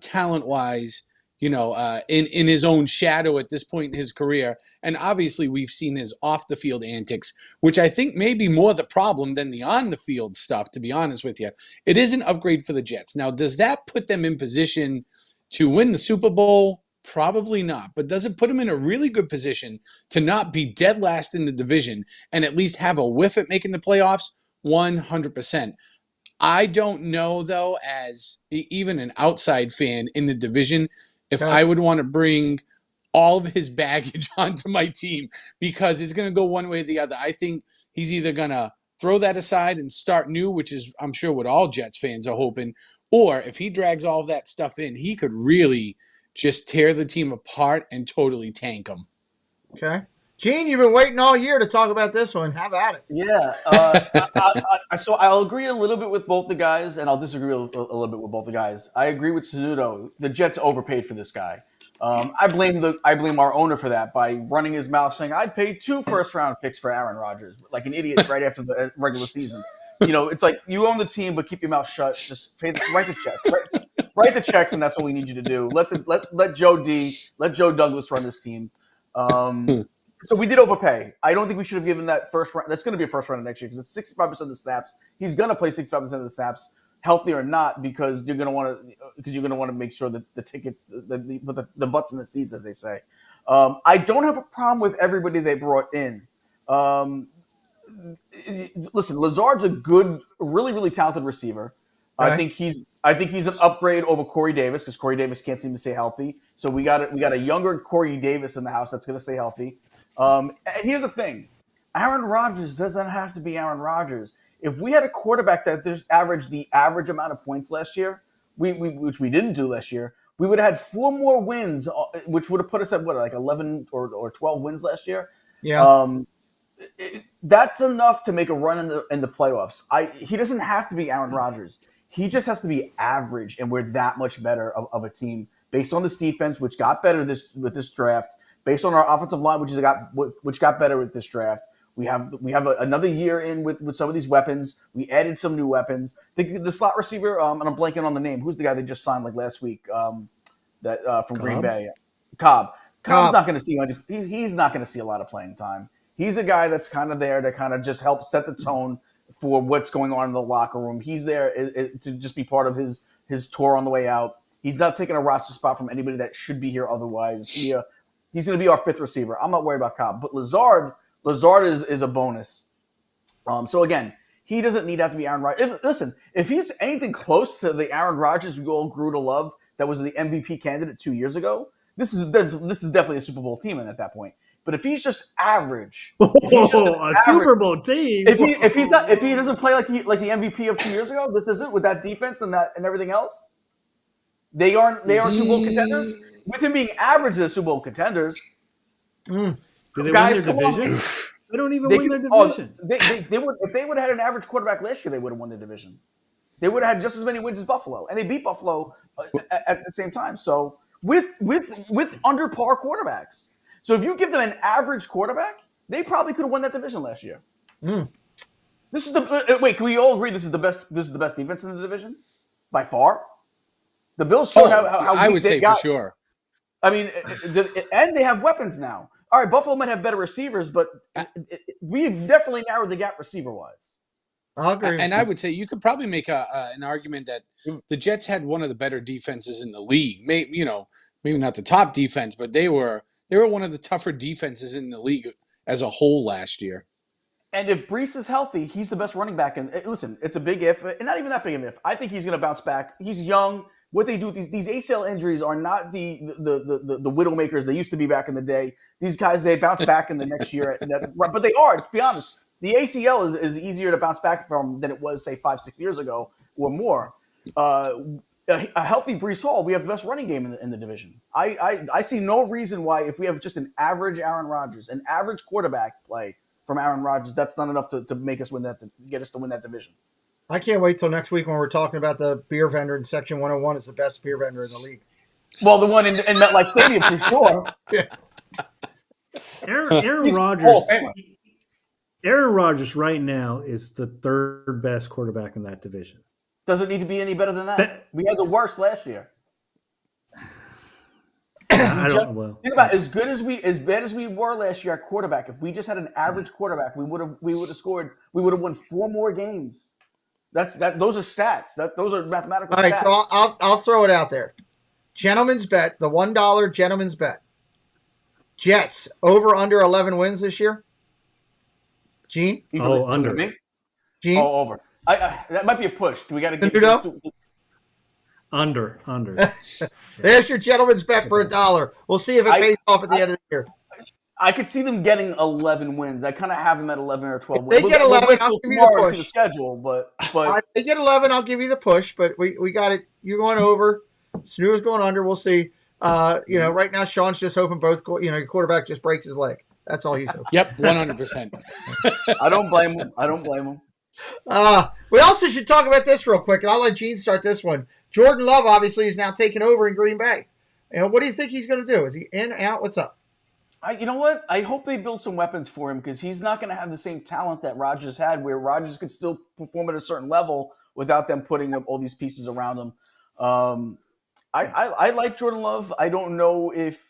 talent-wise, in his own shadow at this point in his career. And obviously we've seen his off the field antics, which I think may be more the problem than the on the field stuff, to be honest with you. It is an upgrade for the Jets. Now, does that put them in position to win the Super Bowl? Probably not. But does it put them in a really good position to not be dead last in the division and at least have a whiff at making the playoffs? 100%. I don't know, though, as even an outside fan in the division, if I would want to bring all of his baggage onto my team, because it's going to go one way or the other. I think he's either going to throw that aside and start new, which is, I'm sure, what all Jets fans are hoping, or if he drags all of that stuff in, he could really just tear the team apart and totally tank them. Okay. Gene, you've been waiting all year to talk about this one. How about it? Yeah. So I'll agree a little bit with both the guys, and I'll disagree a little bit with both the guys. I agree with Sunuto. The Jets overpaid for this guy. I blame our owner for that by running his mouth saying, I'd pay 2 first-round picks for Aaron Rodgers, like an idiot right after the regular season. It's like you own the team, but keep your mouth shut. Just write the checks. Write the checks, and that's what we need you to do. Let Joe Douglas run this team. So we did overpay. I don't think we should have given that first round. That's going to be a first round next year because it's 65% of the snaps. He's going to play 65% of the snaps, healthy or not, because you're going to want to make sure that the tickets, the butts in the seats, as they say. I don't have a problem with everybody they brought in. Listen, Lazard's a good, really, really talented receiver. Okay. I think he's an upgrade over Corey Davis because Corey Davis can't seem to stay healthy. So we got a younger Corey Davis in the house that's going to stay healthy. And here's the thing. Aaron Rodgers doesn't have to be Aaron Rodgers. If we had a quarterback that just averaged the average amount of points last year, which we didn't do last year, we would have had 4 more wins, which would have put us at like 11 or 12 wins last year. Yeah. That's enough to make a run in the playoffs. He doesn't have to be Aaron Rodgers. He just has to be average, and we're that much better of a team based on this defense, which got better with this draft. Based on our offensive line, which got better with this draft, we have another year in with some of these weapons. We added some new weapons. The slot receiver, and I'm blanking on the name. Who's the guy they just signed like last week? From Green Bay, Cobb. Cobb's not going to see. He's not going to see a lot of playing time. He's a guy that's kind of there to kind of just help set the tone for what's going on in the locker room. He's there to just be part of his tour on the way out. He's not taking a roster spot from anybody that should be here otherwise. He's going to be our 5th receiver. I'm not worried about Cobb. But Lazard is a bonus. So, again, he doesn't need to have to be Aaron Rodgers. Listen, if he's anything close to the Aaron Rodgers we all grew to love that was the MVP candidate 2 years ago, this is definitely a Super Bowl team at that point. But if he's just average, Super Bowl team. If he doesn't play like the MVP of 2 years ago, this isn't with that defense and everything else. They aren't Super Bowl contenders. With him being average, they're Super Bowl contenders. Do they win their division? They don't even win their division. They would, if they would have had an average quarterback last year, they would have won their division. They would have had just as many wins as Buffalo, and they beat Buffalo at the same time. So with under par quarterbacks. So if you give them an average quarterback, they probably could have won that division last year. This is wait. Can we all agree this is the best? This is the best defense in the division by far. The Bills showed how I would say for sure. I mean, and they have weapons now. All right, Buffalo might have better receivers, but we've definitely narrowed the gap receiver-wise. I'll agree. And I would say you could probably make an argument that the Jets had one of the better defenses in the league. Maybe not the top defense, but they were one of the tougher defenses in the league as a whole last year. And if Brees is healthy, he's the best running back. And listen, it's a big if, and not even that big of an if. I think he's going to bounce back. He's young. What they do with these ACL injuries are not the widowmakers they used to be back in the day. These guys, they bounce back in the next year. But they are, to be honest. The ACL is easier to bounce back from than it was, say, 5-6 years ago or more. A healthy Brees Hall, we have the best running game in the division. I see no reason why, if we have just an average Aaron Rodgers, an average quarterback play from Aaron Rodgers, that's not enough to make us win get us to win that division. I can't wait till next week when we're talking about the beer vendor in Section 101 is the best beer vendor in the league. Well, the one in MetLife Stadium for sure. Yeah. Aaron Rodgers right now is the third best quarterback in that division. Does it need to be any better than that? We had the worst last year. Think about as bad as we were last year at quarterback. If we just had an average quarterback, we would have won 4 more games. Those are stats. Those are mathematical stats. All right, so I'll throw it out there. Gentleman's bet, the $1 gentleman's bet. Jets over under 11 wins this year. Gene? Under. Me? Gene? Over. That might be a push. Do we got to get Under. There's your gentleman's bet for $1. We'll see if it pays off at the end of the year. I could see them getting 11 wins. I kind of have them at 11 or 12 wins. They get 11, I'll give you the push. The schedule, but they get 11, I'll give you the push. But we got it. You're going over. Snoo's going under. We'll see. Right now Sean's just hoping your quarterback just breaks his leg. That's all he's hoping. Yep, 100%. I don't blame him. We also should talk about this real quick, and I'll let Gene start this one. Jordan Love obviously is now taking over in Green Bay. What do you think he's going to do? Is he in, out? What's up? You know what? I hope they build some weapons for him because he's not going to have the same talent that Rodgers had, where Rodgers could still perform at a certain level without them putting up all these pieces around him. I like Jordan Love. I don't know if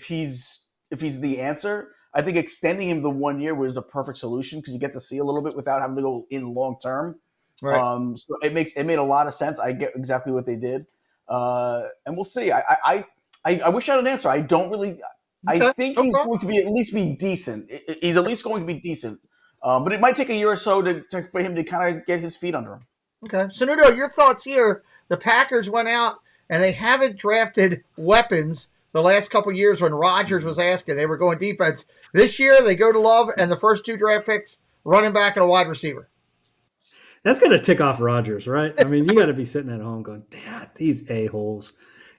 he's the answer. I think extending him the 1 year was a perfect solution because you get to see a little bit without having to go in long term. Right. So it made a lot of sense. I get exactly what they did, and we'll see. I wish I had an answer. I don't really. I think he's going to at least be decent. He's at least going to be decent, but it might take a year or so for him to kind of get his feet under him. Okay, Sanudo, your thoughts here? The Packers went out and they haven't drafted weapons the last couple of years when Rodgers was asking. They were going defense. This year, they go to Love, and the first 2 draft picks, running back and a wide receiver. That's going to tick off Rodgers, right? I mean, you got to be sitting at home going, "Damn, these a-holes."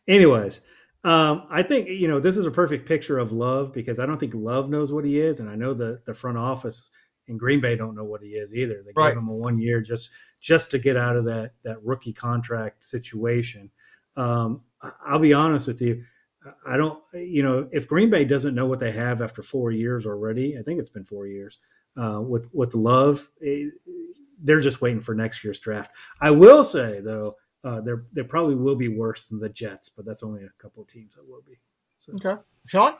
Anyways, I think, this is a perfect picture of Love because I don't think Love knows what he is, and I know the front office in Green Bay don't know what he is either. They gave him a 1 year just to get out of that rookie contract situation. I'll be honest with you. I don't, if Green Bay doesn't know what they have after 4 years already, I think it's been 4 years with Love, they're just waiting for next year's draft. I will say though, there probably will be worse than the Jets, but that's only a couple of teams that will be. So. Okay, Sean.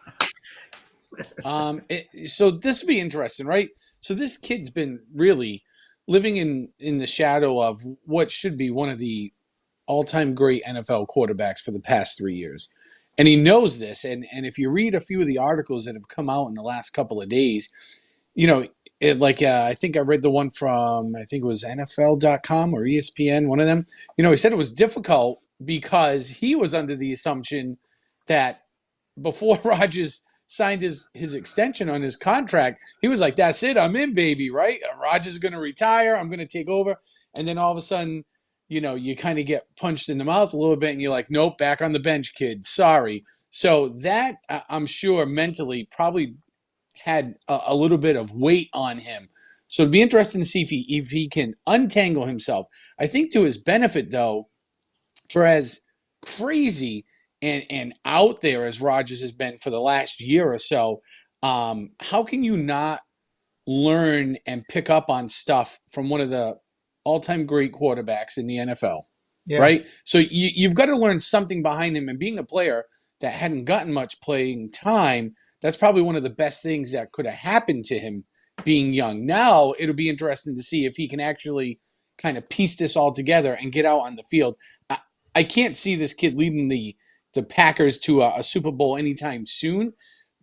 So this would be interesting, right? So this kid's been really living in the shadow of what should be one of the all-time great NFL quarterbacks for the past 3 years. And he knows this. And if you read a few of the articles that have come out in the last couple of days, I think I read the one from, I think it was NFL.com or ESPN, one of them. He said it was difficult because he was under the assumption that before Rodgers signed his extension on his contract, he was like, that's it, I'm in, baby, right? Rodgers is going to retire, I'm going to take over. And then all of a sudden, you kind of get punched in the mouth a little bit and you're like, nope, back on the bench, kid. Sorry. So that, I'm sure, mentally probably had a little bit of weight on him. So it'd be interesting to see if he can untangle himself. I think to his benefit, though, for as crazy and out there as Rodgers has been for the last year or so, how can you not learn and pick up on stuff from one of the all-time great quarterbacks in the NFL, right? So you've got to learn something behind him. And being a player, that hadn't gotten much playing time, that's probably one of the best things that could have happened to him being young. Now it'll be interesting to see if he can actually kind of piece this all together and get out on the field. I can't see this kid leading the Packers to a Super Bowl anytime soon,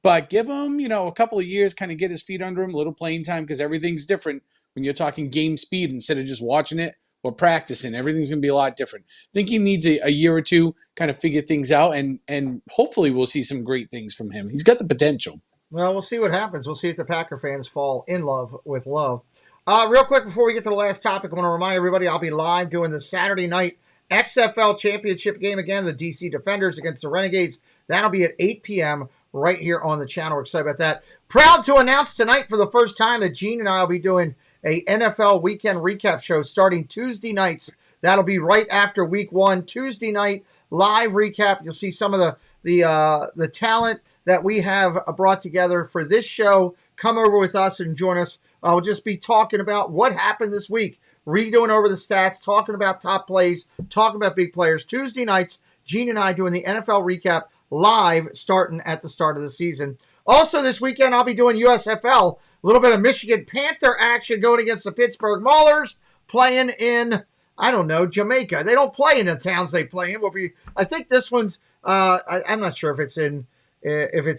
but give him, a couple of years, kind of get his feet under him, a little playing time, because everything's different when you're talking game speed instead of just watching it or practicing. Everything's going to be a lot different. I think he needs a year or two kind of figure things out, and hopefully we'll see some great things from him. He's got the potential. Well, we'll see what happens. We'll see if the Packer fans fall in love with love. Real quick, before we get to the last topic, I want to remind everybody I'll be live doing the Saturday night XFL Championship game again, the DC Defenders against the Renegades. That'll be at 8 p.m. right here on the channel. We're excited about that. Proud to announce tonight for the first time that Gene and I will be doing a NFL weekend recap show starting Tuesday nights. That'll be right after week 1, Tuesday night live recap. You'll see some of the talent that we have brought together for this show. Come over with us and join us. We'll just be talking about what happened this week, redoing over the stats, talking about top plays, talking about big players. Tuesday nights, Gene and I doing the NFL recap live starting at the start of the season. Also this weekend, I'll be doing USFL, a little bit of Michigan Panther action going against the Pittsburgh Maulers, playing in, Jamaica. They don't play in the towns they play in. I think this one's, I'm not sure if it's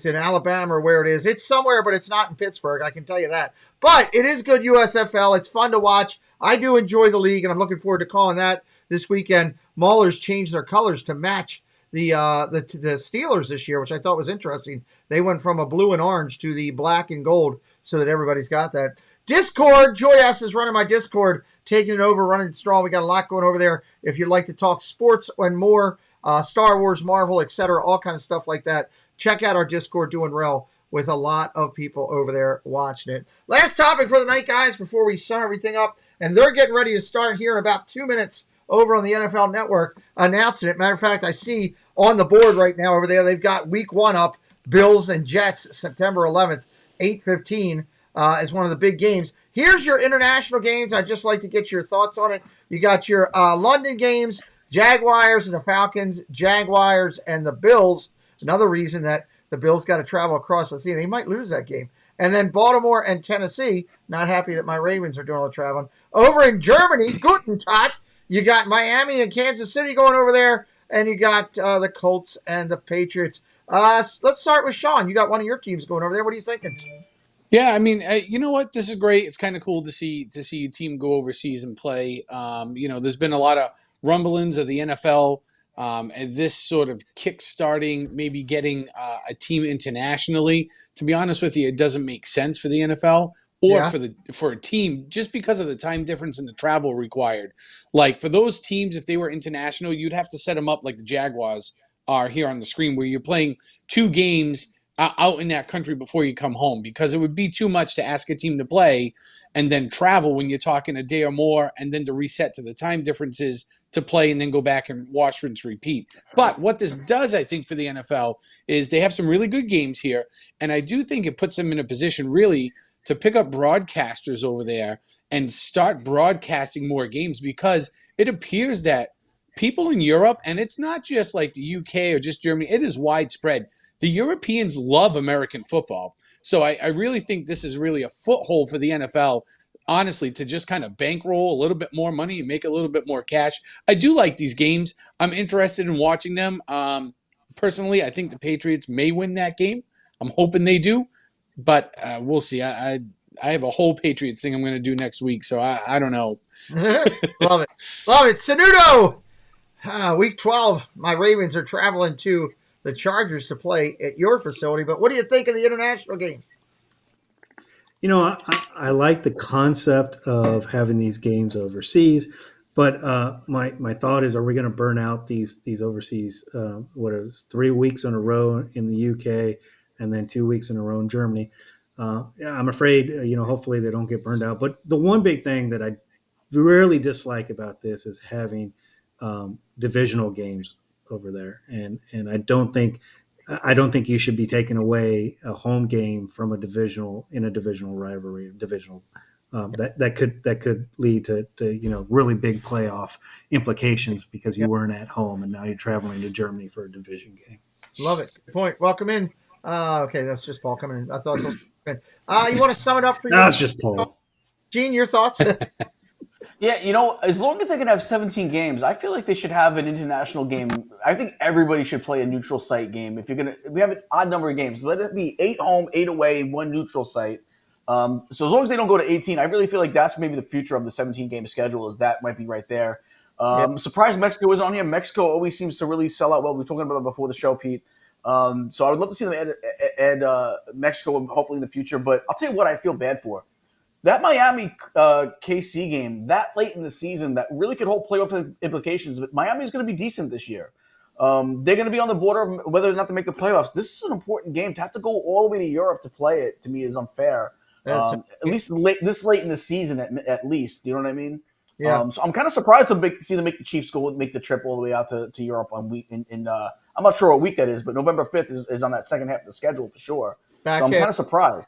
in Alabama or where it is. It's somewhere, but it's not in Pittsburgh. I can tell you that. But it is good USFL. It's fun to watch. I do enjoy the league, and I'm looking forward to calling that this weekend. Maulers changed their colors to match the Steelers this year, which I thought was interesting. They went from a blue and orange to the black and gold so that everybody's got that. Discord, Joy S is running my Discord, taking it over, running strong. We got a lot going over there. If you'd like to talk sports and more, Star Wars, Marvel, etc., all kind of stuff like that, check out our Discord, doing real with a lot of people over there watching it. Last topic for the night, guys, before we sum everything up, and they're getting ready to start here in about 2 minutes over on the NFL Network announcing it. Matter of fact, I see on the board right now over there, they've got week 1 up, Bills and Jets, September 11th, 8:15 is one of the big games. Here's your international games. I'd just like to get your thoughts on it. You got your London games, Jaguars and the Falcons, Jaguars and the Bills. Another reason that the Bills got to travel across the sea. They might lose that game. And then Baltimore and Tennessee, not happy that my Ravens are doing all the traveling. Over in Germany, Guten Tag, you got Miami and Kansas City going over there, and you got the Colts and the Patriots. Let's start with Sean. You got one of your teams going over there. What are you thinking? Yeah, I mean, you know what? This is great. It's kind of cool to see a team go overseas and play. There's been a lot of rumblings of the NFL. And this sort of kick-starting, maybe getting a team internationally. To be honest with you, it doesn't make sense for the NFL or for a team just because of the time difference and the travel required. Like for those teams, if they were international, you'd have to set them up like the Jaguars are here on the screen, where you're playing 2 games out in that country before you come home, because it would be too much to ask a team to play and then travel when you're talking a day or more, and then to reset to the time differences to play and then go back and wash, rinse, repeat. But what this does, I think, for the NFL is they have some really good games here, and I do think it puts them in a position really to pick up broadcasters over there and start broadcasting more games, because it appears that people in Europe, and it's not just like the UK or just Germany, it is widespread. The Europeans love American football. So I really think this is really a foothold for the NFL, honestly, to just kind of bankroll a little bit more money and make a little bit more cash. I do like these games. I'm interested in watching them. Personally, I think the Patriots may win that game. I'm hoping they do, but we'll see. I have a whole Patriots thing I'm going to do next week, so I don't know. Love it. Love it. Sanudo! Week 12, my Ravens are traveling to the Chargers to play at your facility, but what do you think of the international game? I like the concept of having these games overseas, but my thought is, are we going to burn out these overseas, 3 weeks in a row in the UK and then 2 weeks in a row in Germany? I'm afraid, hopefully they don't get burned out. But the one big thing that I really dislike about this is having divisional games over there, and I don't think you should be taking away a home game from a divisional rivalry, that could lead to really big playoff implications because you weren't at home and now you're traveling to Germany for a division game. Love it. Good point. Welcome in. Okay, that's just Paul coming in. I thought so. You want to sum it up for No, your it's just Paul. Gene? Your thoughts? Yeah, as long as they can have 17 games, I feel like they should have an international game. I think everybody should play a neutral site game. We have an odd number of games. Let it be 8 home, 8 away, 1 neutral site. So as long as they don't go to 18, I really feel like that's maybe the future of the 17-game schedule. Is that might be right there. Surprised Mexico is on here. Mexico always seems to really sell out well. We were talking about it before the show, Pete. So I would love to see them add Mexico hopefully in the future. But I'll tell you what I feel bad for. That Miami KC game that late in the season that really could hold playoff implications. But Miami's going to be decent this year. They're going to be on the border of whether or not to make the playoffs. This is an important game. To have to go all the way to Europe to play it, to me, is unfair. At least this late in the season, at least. You know what I mean? Yeah. So I'm kind of surprised to see them make the Chiefs make the trip all the way out to Europe on week. I'm not sure what week that is, but November 5th is on that second half of the schedule for sure. So I'm kind of surprised.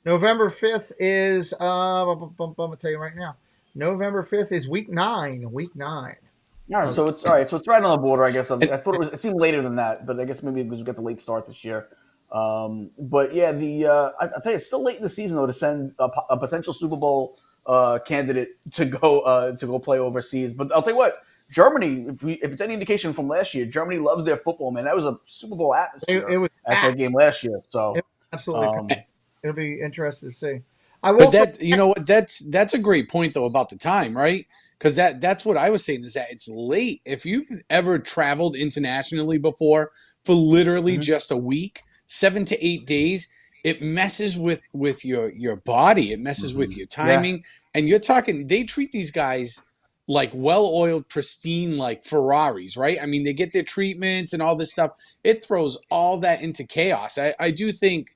November 5th is, I'm going to tell you right now. November 5th is week 9. Week 9. All right, so it's right on the border, I guess. I thought it seemed later than that, but I guess maybe because we got the late start this year. But yeah, I'll tell you, it's still late in the season though to send a potential Super Bowl candidate to go play overseas. But I'll tell you what, Germany, if it's any indication from last year, Germany loves their football, man. That was a Super Bowl atmosphere at that game last year. So absolutely. It'll be interesting to see. That's a great point though about the time, right? Because that's what I was saying is that it's late. If you've ever traveled internationally before for literally just a week, 7 to 8 days, it messes with your body. It messes with your timing. Yeah. And you're talking, they treat these guys like well-oiled, pristine, like Ferraris, right? I mean, they get their treatments and all this stuff. It throws all that into chaos. I do think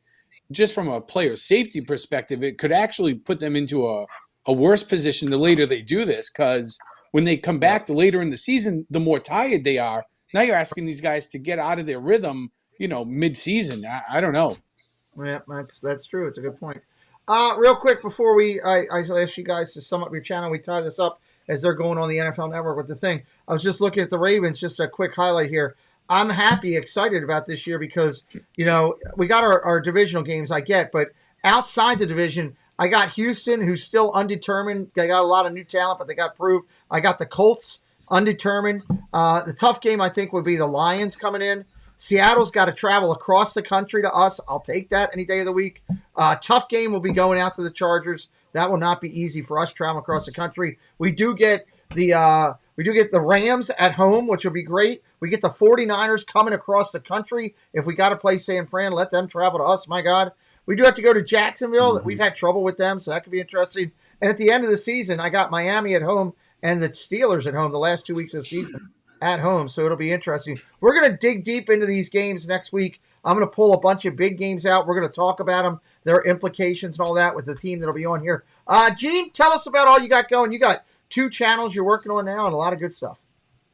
just from a player safety perspective, it could actually put them into a worse position the later they do this, because when they come back the later in the season, the more tired they are. Now you're asking these guys to get out of their rhythm, mid-season. I don't know. Yeah, that's true. It's a good point. Real quick before I ask you guys to sum up your channel, we tie this up as they're going on the NFL Network with the thing. I was just looking at the Ravens, just a quick highlight here. I'm excited about this year because, we got our divisional games, I get, but outside the division, I got Houston, who's still undetermined. They got a lot of new talent, but they got proved. I got the Colts, undetermined. The tough game, I think, would be the Lions coming in. Seattle's got to travel across the country to us. I'll take that any day of the week. Tough game will be going out to the Chargers. That will not be easy for us traveling across the country. We do get the Rams at home, which will be great. We get the 49ers coming across the country. If we got to play San Fran, let them travel to us. My God. We do have to go to Jacksonville. We've had trouble with them, so that could be interesting. And at the end of the season, I got Miami at home and the Steelers at home the last 2 weeks of the season at home, so it'll be interesting. We're going to dig deep into these games next week. I'm going to pull a bunch of big games out. We're going to talk about them, their implications and all that with the team that'll be on here. Gene, tell us about all you got going. You got 2 channels you're working on now and a lot of good stuff.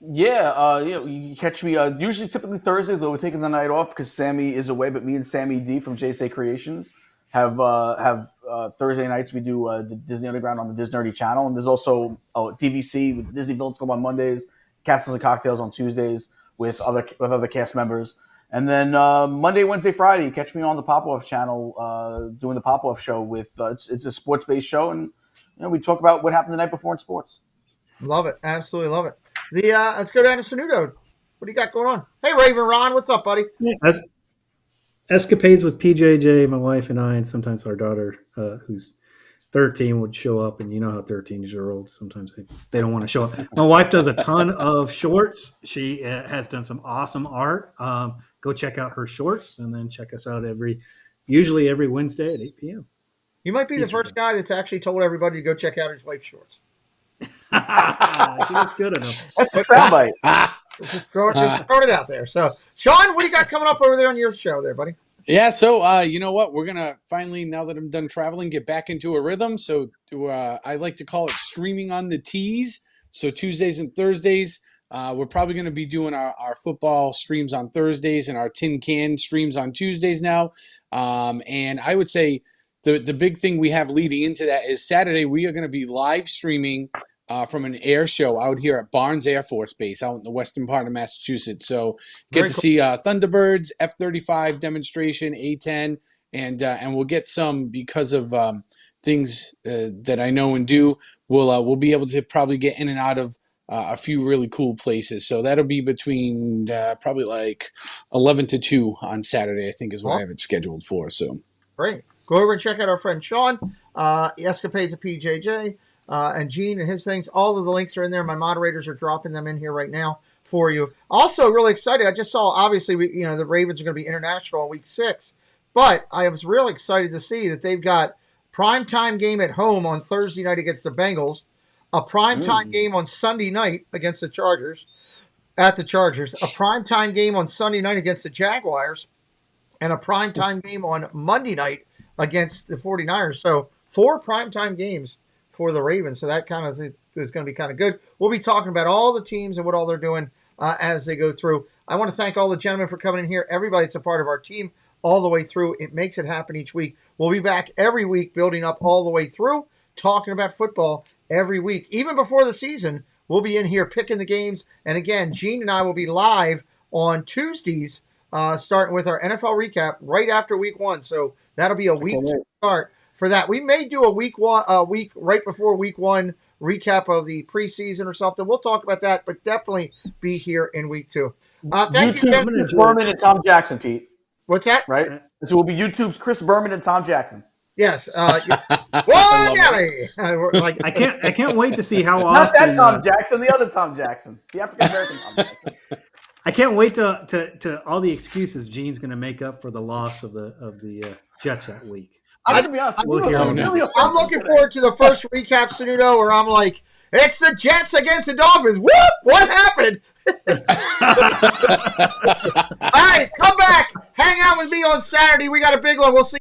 Yeah, you catch me typically Thursdays, though we're taking the night off because Sammy is away, but me and Sammy D from JSA Creations have Thursday nights. We do the Disney Underground on the Disney Nerdy channel, and there's also DVC with Disney Village Club on Mondays, Castles and Cocktails on Tuesdays with other cast members. And then Monday, Wednesday, Friday, you catch me on the Pop-Off channel doing the Pop-Off show with it's a sports-based show, and we talk about what happened the night before in sports. Love it. Absolutely love it. Let's go down to Sanudo. What do you got going on? Hey, Raven Ron, what's up, buddy? Escapades with PJJ, my wife and I, and sometimes our daughter, who's 13, would show up. And you know how 13-year-olds, sometimes they don't want to show up. My wife does a ton of shorts. She has done some awesome art. Go check out her shorts, and then check us out usually every Wednesday at 8 p.m. You might be the first guy that's actually told everybody to go check out his wife's shorts. She looks good enough. That's a soundbite. Just throwing it out there. So, Sean, what do you got coming up over there on your show there, buddy? Yeah, so you know what? We're going to finally, now that I'm done traveling, get back into a rhythm. So I like to call it streaming on the tees. So Tuesdays and Thursdays, we're probably going to be doing our football streams on Thursdays and our tin can streams on Tuesdays now. And I would say the big thing we have leading into that is Saturday we are going to be live streaming from an air show out here at Barnes Air Force Base out in the western part of Massachusetts. So Very get to cool. see Thunderbirds, F-35 demonstration, A-10, and we'll get some because of things that I know and do. We'll be able to probably get in and out of a few really cool places. So that'll be between probably like 11 to 2 on Saturday, I think is what I have it scheduled for. So Great. Go over and check out our friend Sean, Escapades of PJJ, and Gene and his things. All of the links are in there. My moderators are dropping them in here right now for you. Also, really excited. I just saw, obviously, the Ravens are going to be international in week 6, but I was really excited to see that they've got primetime game at home on Thursday night against the Bengals, a primetime game on Sunday night against the Chargers, a primetime game on Sunday night against the Jaguars, and a primetime game on Monday night against the 49ers. So 4 primetime games for the Ravens. So that kind of is going to be kind of good. We'll be talking about all the teams and what all they're doing as they go through. I want to thank all the gentlemen for coming in here. Everybody that's a part of our team all the way through. It makes it happen each week. We'll be back every week building up all the way through, talking about football every week. Even before the season, we'll be in here picking the games. And again, Gene and I will be live on Tuesdays, starting with our NFL recap right after week 1. So that'll be a week to start for that. We may do a week right before week 1 recap of the preseason or something. We'll talk about that, but definitely be here in week 2. Thank you, YouTube, Chris Berman and Tom Jackson, Pete. What's that? Right? So will be YouTube's Chris Berman and Tom Jackson. Yes. I can't wait to see how Not often. that Tom Jackson, the other Tom Jackson, the African American Tom Jackson. I can't wait to all the excuses Gene's going to make up for the loss of the Jets that week. I'm going to be honest. I'm looking forward to the first recap, Sanudo, where I'm like, it's the Jets against the Dolphins. Whoop! What happened? All right, come back. Hang out with me on Saturday. We got a big one. We'll see.